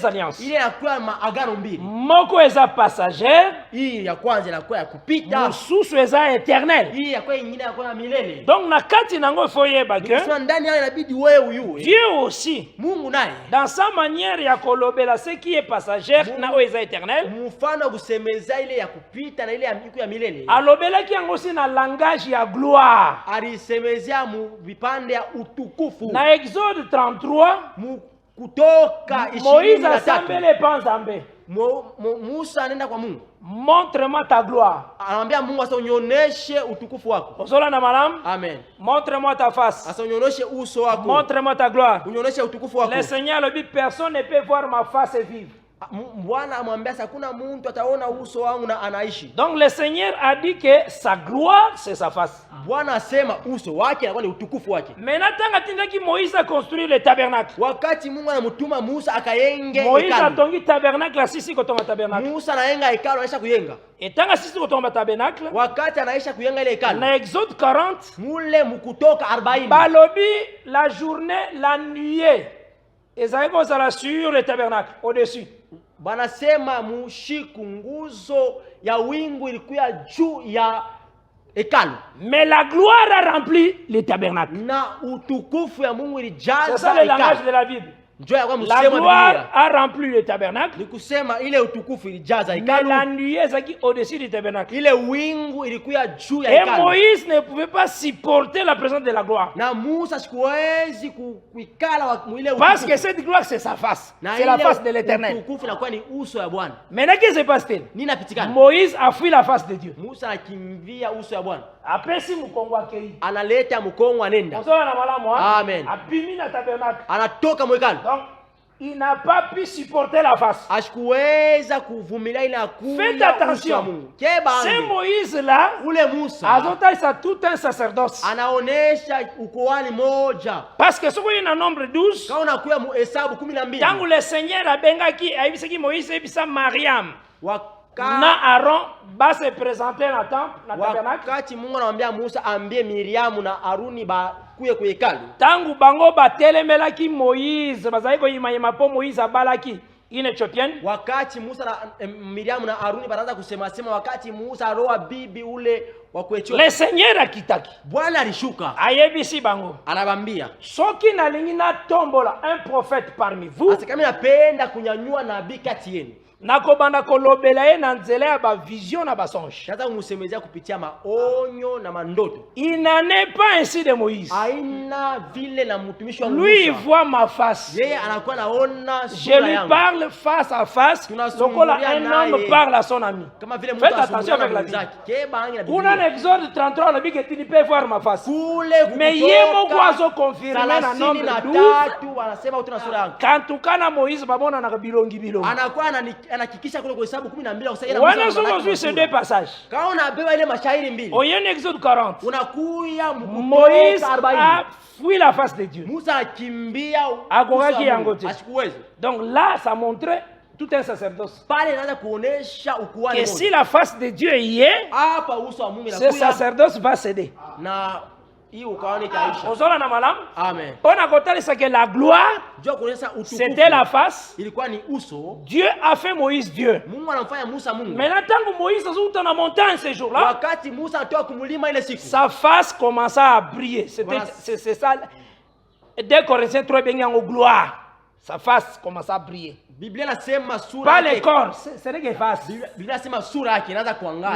alliances. Ile inakuwa maagano mbili. Moko eza passagère, Hii ya kwanza inakuwa ya kupita. mususu eza éternel. Hii ya kwa nyingine ya kwa milele. Donc na kati nango foyeba que Sio ndani yao inabidi wewe uyue. Dieu aussi Mungu naye dans sa manière ya kolobela ce qui est passagère na o eza éternel. mfano kusemeza ile ya kupita na ile ya milele. Alobelaki yango si na langage ya gloire. Alisemezea mu vipande ya utukufu. Na Exode 33 Kutoka Moïse asambele panzambe. Musa anaenda kwa Mungu. Montre-moi ta gloire. Anamwambia Mungu asa unioneshe utukufu wako. Osola na malam? Amen. Montre-moi ta face. Asa unioneshe uso wako. Montre-moi ta gloire. Unioneshe utukufu wako. Le Seigneur le dit personne ne peut voir ma face et vivre. Bwana amwambia hakuna mtu ataona uso wangu na anaishi. Donc le Seigneur a dit que sa gloire c'est sa face. Bwana asema uso wake anakuwa ni utukufu wake. Maintenant tanga tindaki Moïse a construit le tabernacle. Wakati Mungu anamtuma Musa akayenge Moïse a tongi tabernacle sisi kotonga tabernacle. Musa anayenga hekalu anaisha kuyenga. Et tanga sisi kotonga tabernacle. Wakati anaisha kuyenga ile hekalu. Na Exode 40 mule mkutoka 40. Balobi la journée, la nuée. Ezali kozala sur le tabernacle au-dessus. Banasema mushiku nguzo ya wingu ilikuwa juu ya hekalu. Mais la gloire a rempli le tabernacle. Na utukufu ya Mungu ilijaza hekalu. C'est ça le langage de la Bible. La gloire a rempli le tabernacle. Ni kusema ile utukufu ilijaza hekalu. Mais la nuée zaki au-dessus du tabernacle. Ile wingu ilikuwa juu ya hekalu. Et Moïse ne pouvait pas supporter la présence de la gloire. Na Musa sikuwezi kuikala ile utukufu. Parce que cette gloire c'est sa face. C'est la face de l'Éternel. Utukufu inakuwa ni uso ya Bwana. Maintenant qu'est-ce qui se passe-t-il? Nini napitikana? Moïse a fui la face de Dieu. Musa akimbia uso ya Bwana. Apesi mkongo wake. Analeta mkongo anenda. Amen. Apimi na tabernacle. Anatoka mwekalo. Donc il n'a pas pu supporter la face. Ashikuweza kuvumilia ile akuya. Faites attention. C'est Moïse là. Ule Musa. Azotaisa tout un sacerdoce. Anaonesha ukoani moja. Parce que ce qu'il y a un nombre 12. Quand on a kuya muhesabu 12. Tangu le Seigneur a bengaki aibisaki Moïse ebisa Mariam. Na Aaron va se présenter dans le temple, dans le tabernacle. Wakati Mungu anamwambia Musa ambie Miriam na Aruni ba kuye ku hekalu. Tangu bango batelemelaki Moïse, bazali ko yimayema po Moïse abalaki une Éthiopienne. Wakati Musa na Miriam na Aruni banaanza kusema wakati Musa aroa bibi ule wa ku Ethiopia. Le Seigneur akitaki. Bwana alishuka. Ayebisi bango. Anabambia. Soki nalingi na tombola un prophète parmi vous. Asikami napenda kunyanyua nabii kati yenu. Nakobanda kolobela ye na nzela ya ba vision na ba songe. Sasa umusemezea kupitia maonyo na mandoto. Il n'en est pas ainsi de Moïse. Aina vile na mtumishi wa Musa. Lui il voit ma face. Yeye anakuwa naona sura yangu. Je lui parle face à face. Lokola un homme parle à son ami. Kama vile mtu faites attention avec la Bible. Kuna Exode 33 le bige tu peux voir ma face. Mais yemo kwazo confirmer na nombre 12. Wanasema utuna sura yangu. Kantukana Moïse babona na bilongi. Anakuwa anakikisha kule kwa hesabu 12 kusaidia Musa. Wana zogo ces deux passages. Quand on a beba ile mashairi mbili. Oyen Exode 40. Unakuya Moïse a fui la face de Dieu. Musa akimbia akogaki yango te. Asikuwezi. Donc là ça montrait tout un sacerdoce. Pale inaanza kuonesha ukuhani. Que si la face de Dieu y est, hapa uso wa Mungu inakuya. Ce sacerdoce va céder. Na Amen. Que la gloire, c'était la face. Dieu a fait Moïse Dieu. Maintenant, tant que Moïse est dans la montagne ce jour-là, sa face commença à briller. C'est ça. Dès Corinthiens 3, il y a une gloire. Sa face commença à briller. Pas le corps, c'est une face.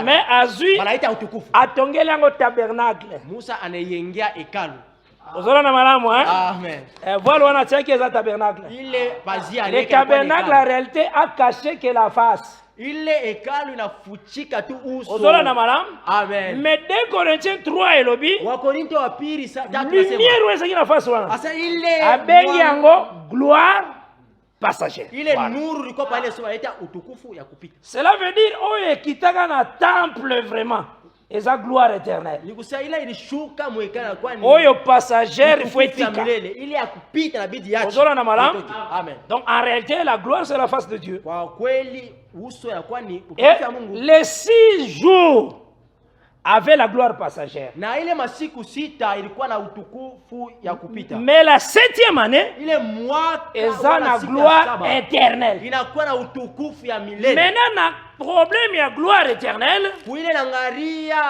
Mais Azui a tongé le tabernacle. Musa anayengia hekalu. Amen. Voilà, on a tiré le tabernacle. Le tabernacle, en réalité, a caché que la face. Ile hekalu inafuchika tu uso. Amen. Mais dès Corinthiens 3 et lobby, Wakorinto wa pili lumière où est la face wana. Asa ile abengi yango gloire passagère. Ile nuru liko pale sio inaita utukufu ya kupita. Cela veut dire oye kitaka na temple vraiment. Eza gloire éternelle. Nikusa ile ilishuka mwekana kwa ni. Oyo passagère il faut etika. Ile ya kupita na bidii yake. Amen. Donc en réalité la gloire c'est la face de Dieu. Kwa kweli uso ya kwa ni utukufu ya Mungu. Les 6 jours avait la gloire passagère. Na ile masiku sita ilikuwa na utukufu ya kupita. Mais la 7e année, Ile mwaka eza na gloire éternelle. inakuwa na utukufu ya milele. Maintenant, na problème ya gloire éternelle, Kuile nangaria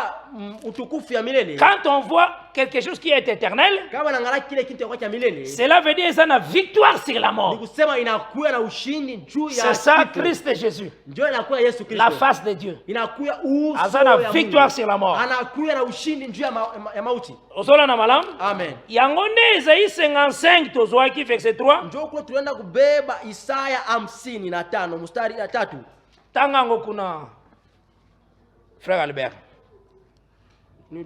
utukufu ya milele. quand on voit quelque chose qui est éternel, Kama nangaria kile kitu kwa milele. cela veut dire eza na victoire sur la mort. Nikusema inakuwa na ushindi juu ya C'est ça kifo. Christ Jésus, Ndio inakuwa Yesu Kristo. la face de Dieu. Inakuwa uso Aza na ya victoire Mungu. sur la mort. Anakuwa na ushindi juu ya mauti. Ozola na malamu? Amen. Yango nde Esaïe 55 tozwaki verset 3. Njoo kule tunaenda kubeba Isaya 55 mstari ya 3. Tangango kuna Frère Albert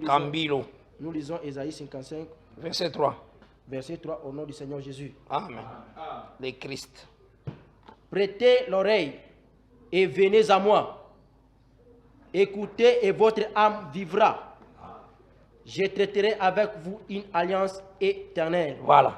Kambilo, Nous lisons Ésaïe 55 verset 3. verset 3 au nom du Seigneur Jésus. Amen. Le Christ. Prêtez l'oreille et venez à moi. Écoutez et votre âme vivra. Je traiterai avec vous une alliance éternelle Voilà.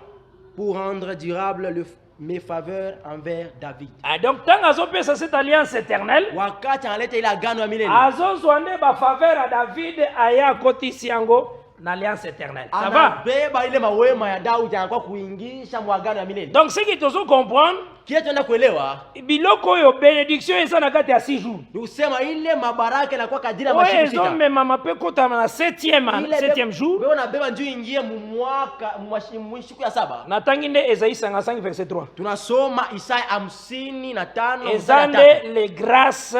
pour rendre durable mes faveurs envers David. Ah, donc, tant azopesa cette alliance éternelle, Wakati analeta ile agano ya milele. azozwa nde ba faveur à David aya kotisi yango na alliance éternelle. Ça va? Anabeba ile mawema ya Daudi anakuwa kuingisha mwagano ya milele. Donc, ce qui tozo comprendre, Kile tunaenda kuelewa biloko yo bénédiction eza na kati ya 6 jours. ni kusema ile mabaraka inakuwa kadiri ya Oyo masiku sita. ezomema mape kotama na 7e jour. Wewe unabeba njoo ingie mwishiku ya 7. Natangi nde Esaïe 55 verset 3. Tunasoma Isaya 55 Eza nde les grâces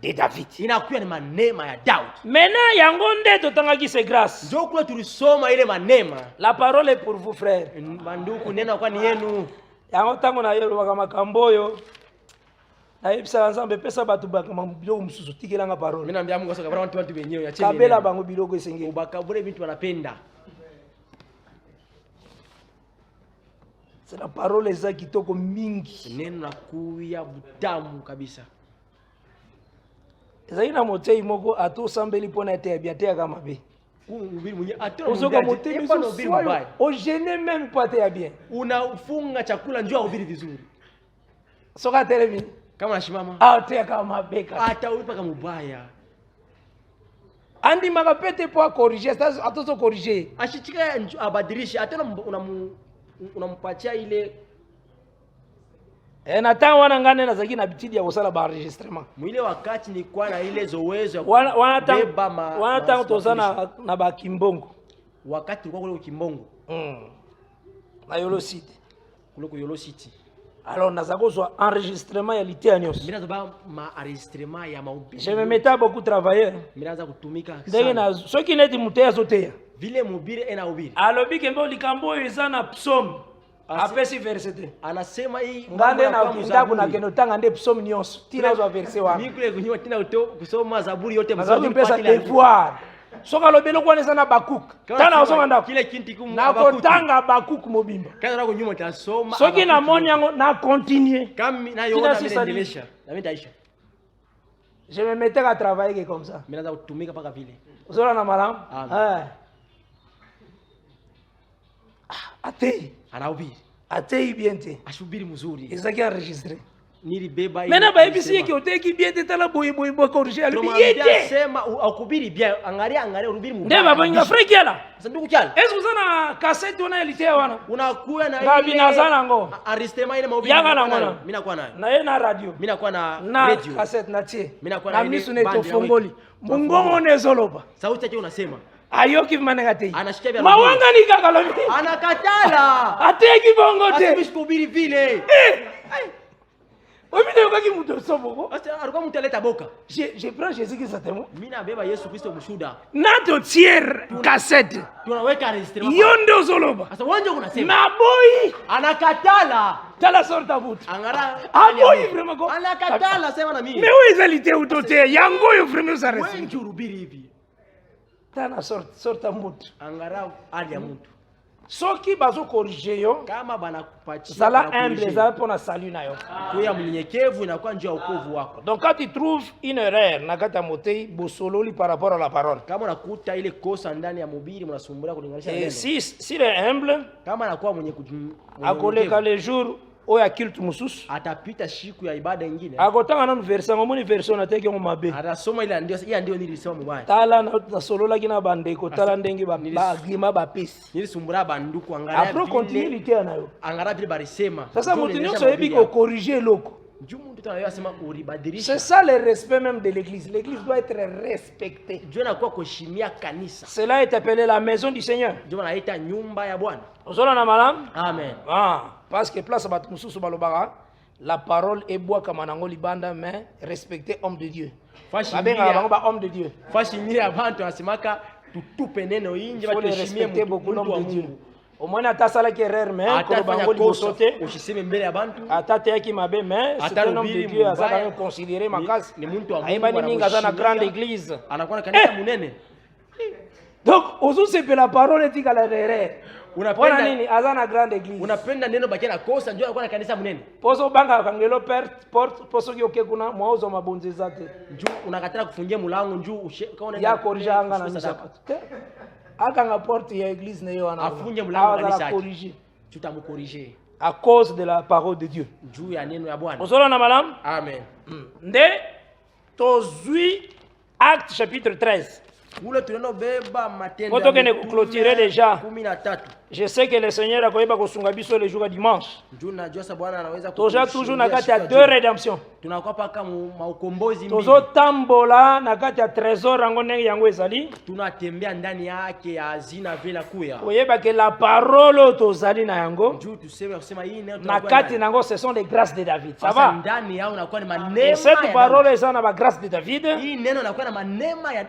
de David. inakuwa ni manema ya Daudi. Maintenant yango nde totangaki ces grâces. Njoo kule tulisoma ile manema. La parole est pour vous frères. Banduku neno kwa ni yenu. Yango tango na yelo makambo oyo nayebisa Nzambe pesa bato biloko mosusu tikelanga Mimi parole. naambia Mungu sasa kabla watu wenyewe ya chini. Kabela bango biloko esengeli. Ubakabure vitu wanapenda. C'est la parole eza kitoko mingi. Neno la kuya butamu kabisa. Ezali na motei moko atosambeli mpona ete yabiate ya kama be. Ubiri mwenye atona Ozoka motei mbiso biso au gêner même pas te ya bien. Unafunga chakula njoo ubiri vizuri. Soka telemi. Kama nashimama. Ate ya kama beka. Hata ulipa kama ubaya. Andi makapete po corriger, sasa atozo corriger. Ashichika abadilishe atena unampatia ile Na wana ngane na zaki na bitidi ya kusala ba enregistrement. mwile wakati ni kwa na ile zowezo ya Wana tango tozana na ba kimbongo. wakati ulikuwa kule Kimbongo Na Yolo City. kule ku Yolo City. Alors nazakozwa enregistrement ya lité anyos. Mimi nazoba ma enregistrement ya maubiri. Je me mettais beaucoup travailler. Mimi naanza kutumika Ndenge sana. na soki neti muteya zoteya. Vile mubiri ena ubiri. Alobi kembo likambo eza na psaume. Apesi verset. Anasema hii Ngande na ndaku na keno tanga nde psaume nyonso. Tina zo verset wana. Mimi kule kunywa tena kusoma Zaburi yote Mazaburi pesa devoir. Soka lobelo kwa nesa na bakuk. Tana osoma ndako. Kile kinti kumu na kotanga bakuk mobimba. Kana nako nyuma tasoma. Soki na moni yango na continuer. Kama na yona niendelesha. Na mimi taisha. Je me mettais à travailler comme ça. Mimi naanza kutumika paka vile. Usola na malam. Ate. Anahubiri. Ate bien te. Ashubiri mzuri. Ezaki enregistré. Nilibeba ile. Mena ba ebisi ki oteki bien te tala boy corriger ali bien. Sema ukubiri bien, angalia urubiri mbaya. Nde baba nga freki ala. Sanduku kyala. Est-ce que sana cassette ona elitea wana? Unakuwa na ile. Gabi nazana ngo. Aristema ile mahubiri. Yanga na mwana. Mimi nakuwa nayo. Na ye na radio. Mimi nakuwa na radio. Cassette na tie. Mimi nakuwa na misu ne to fongoli. Mungongo ne zoloba. Sauti yake unasema. Ayoki manega te. Anashikia vya. Mawanga ni kakalomi. Anakatala. Ateki bongo te. Asibishi kuhubiri vile. Wewe ndio kaki mtu sobo. Asa alikuwa mtu aleta boka. Je prends Jésus qui ça témoin. Mimi nabeba Yesu Kristo mshuhuda. Nato tier cassette. Tunaweka registrement. Yondo zoloba. Sasa wanje unasema. Na boy Anakatala. Tala sorta but. Angara. Boy vraiment ko. Anakatala sema na mimi. Mais où estalité utote yango yo vraiment ça reste. Wewe urubiri hivi. Tana sorta mut. Angara hali ya mtu. Soki bazo corriger yo. Kama banakupatia. Sala humble za pona salut na yo. Kuya mnyenyekevu inakuwa njia ya wokovu wako. Donc quand tu trouves une erreur na kata motei bosololi par rapport à la parole. Kama unakuta ile kosa ndani ya mhubiri mnasumbulia kulinganisha neno. Et si le humble kama anakuwa mwenye akoleka le jour oya culte mususu atapita siku ya ibada ingine akotanga nanu version ngomoni version na teke mabe atasoma ile ndio nilisema mubaya tala na solola kina bandeko tala ndenge ba agima ba pesi nilisumbura banduku angalia après continue liter nayo angalia vile barisema sasa mutu nyonso yebi ko corriger loko. C'est ça le respect même de l'église. L'église doit être respectée. Cela est appelé la maison du Seigneur. Amen. Ah, parce que place à la parole est bois comme un libanda, mais respecter homme de Dieu. Homme de Dieu. Il faut respecter beaucoup l'homme de Dieu. Au moins ata sala ki erreur mais ko bango libosote oshiseme mbele ya bantu ata te ki mabe mais c'est un homme de Dieu asa quand même considéré makasi ni muntu wa Mungu ayibani mingi asa na grande église anakuwa na kanisa munene. Donc ozo sepe la parole etika la erreur unapenda nini asa na grande église unapenda neno baki na kosa ndio anakuwa na kanisa munene poso banga kangelo porte poso ki okekuna mwaozo mabonze zate njoo unakataa kufungia mlango njoo kaona ya korija anga na misa akanga porte ya église ne yo ana afunye mlango kanisa corriger tutamcorriger à cause de la parole de Dieu juu ya neno ya Bwana. Osolo na malam Amen. Nde tozui Acte chapitre 13 ule tuneno beba matendo oto kene clôturer déjà 13. Je sais que le Seigneur a koyeba kosunga biso le jour dimanche. Njoo najua sa Bwana anaweza toja toujours na kati ya deux rédemptions. Tunakuwa paka maukombozi mbili. Tozo tambola na kati ya trésor yango ndenge yango ezali. Tunatembea ndani yake ya hazina vile kuya. Koyeba que la parole tozali na yango. Njoo tuseme kusema hii neno na kati nango ce sont les grâces de David. Ça va? Ndani yao nakuwa ni manema. Cette parole est na ba grâce de David. Hii neno nakuwa na manema ya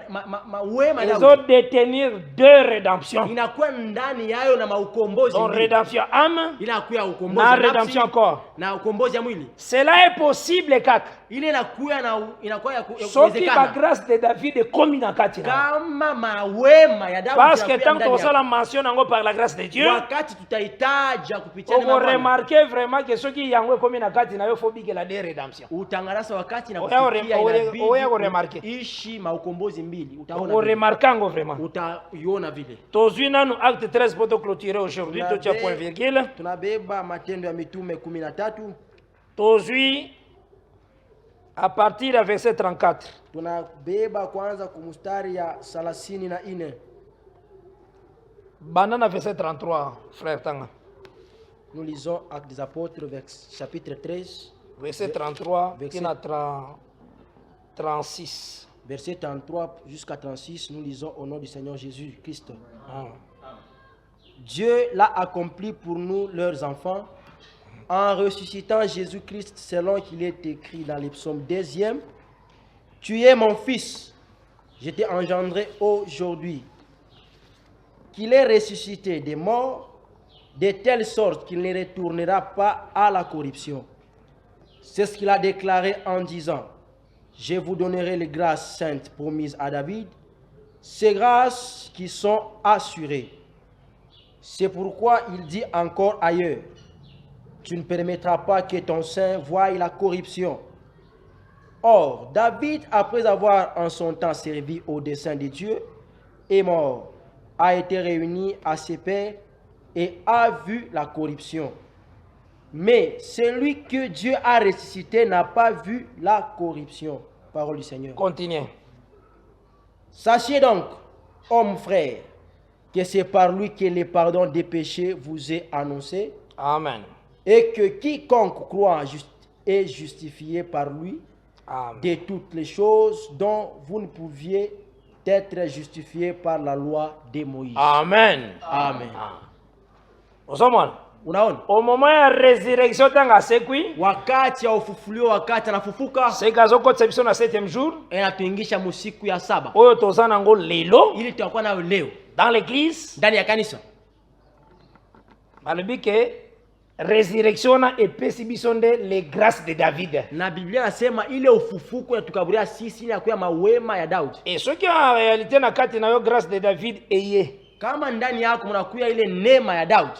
wema ya David. Ils ont détenir deux rédemptions. Inakuwa ndani yao na maukombozi. Donc rédemption âme, inakuwa ukombozi na rédemption corps. Na ukombozi ya mwili. Cela est possible kaka. Ile inakuwa ya kuwezekana. Soki ba grâce de David comme na kati. Kama mawema ya Daudi. Parce que tant que ça la mention nango par la grâce de Dieu. Wakati tutahitaji kupitia neema. On remarquer vraiment que soki yango comme na kati na yo fobi que la de rédemption. Utangarasa wakati na kufikia inabidi. Oya ko remarquer. Ishi maukombozi mbili. Utaona. On remarquango vraiment. Utaiona vile. Tozui nanu acte 13 poto clôturer aujourd'hui to tia point virgule. Tunabeba matendo ya mitume 13. Tozui à partir du verset 34. Tunabeba kwanza kumustari ya 34. Banana verset 33 frère Tanga. Nous lisons Actes des Apôtres chapitre 13 verset 33 jusqu'à 36. Verset 33 jusqu'à 36, nous lisons au nom du Seigneur Jésus-Christ. Dieu l'a accompli pour nous, leurs enfants, en ressuscitant Jésus-Christ selon qu'il est écrit dans les psaumes 2e. Tu es mon fils, je t'ai engendré aujourd'hui. Qu'il est ressuscité des morts, de telle sorte qu'il ne retournera pas à la corruption. C'est ce qu'il a déclaré en disant: je vous donnerai les grâces saintes promises à David, ces grâces qui sont assurées. C'est pourquoi il dit encore ailleurs: tu ne permettras pas que ton sein voie la corruption. Or, David, après avoir en son temps servi au dessein de Dieu, est mort, a été réuni à ses pairs et a vu la corruption. Mais celui que Dieu a ressuscité n'a pas vu la corruption. Parole du Seigneur. Continuez. Sachez donc, hommes frères, que c'est par lui que le pardon des péchés vous est annoncé. Amen. Et que quiconque croit est justifié par lui. Amen. De toutes les choses dont vous ne pouviez être justifié par la loi de Moïse. Amen. Amen. Unaona? Au moment ya résurrection tanga sekwi wakati ya ufufulio wakati anafufuka seka zokotsa biso na 7e jour tuingisha musiku ya 7 oyo tozana ngo lelo ili tutakuwa nayo leo dans l'église ndani ya kanisa balibike résurrection na epesi biso nde les grâces de David na Biblia nasema ile ufufuko ya tukaburia sisi ya kuya mawema ya Daudi soki en réalité na kati na yo grâce de David eye kama ndani yako mnakuya ile neema ya Daudi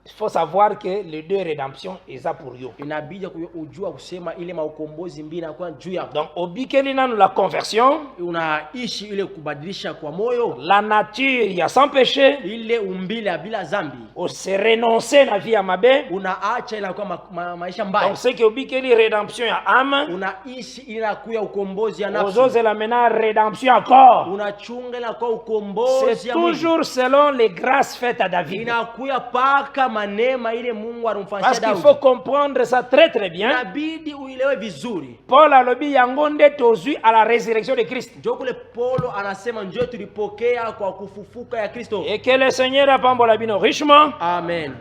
Il faut savoir que les deux rédemptions eza pour yo. Inabidi ujua kusema ile maukombozi mbili inakuwa juu yako. Donc obikeli nanu la conversion, unaishi ile kubadilisha kwa moyo, la nature ya sans péché, ile umbile bila dhambi, se renoncer na vie ya mabe, unaacha inakuwa maisha mbaya. Donc c'est que obikeli rédemption ya âme, unaishi inakuwa ukombozi ya nafsi. Ozoze la mena rédemption ya corps. Unachunga inakuwa ukombozi ya mwili. C'est toujours selon les grâces faites à David. Inakuwa paka manema ile Mungu alimfanyia Daudi. Parce qu'il faut comprendre ça très très bien. Inabidi uelewe vizuri. Paul alobi yango nde tozwi à la résurrection de Christ. Ndio kule Paulo anasema njoo tulipokea kwa kufufuka ya Kristo. Et que le Seigneur apambola bino richement. Amen.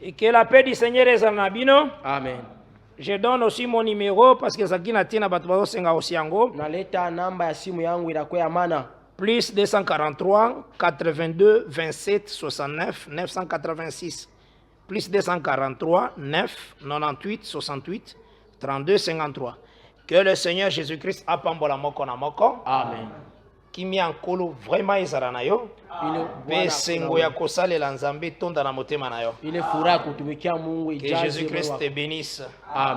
Et que la paix du Seigneur est na bino. Amen. Je donne aussi mon numéro parce que zakina tina batu bazosenga aussi yango. Naleta namba ya simu yangu inakuwa ya maana. Plus 243 82 27 69 986. Plus 243 9 98 68 32 53. Que le Seigneur Jésus-Christ apambola moko na moko. Amen. Kimi ankolo vraiment ezala na yo. Pe sengo ya kosalela Nzambe tonda na motema na yo. Ile furaha kutumikia Mungu ijaze. Que Jésus-Christ te bénisse. Amen.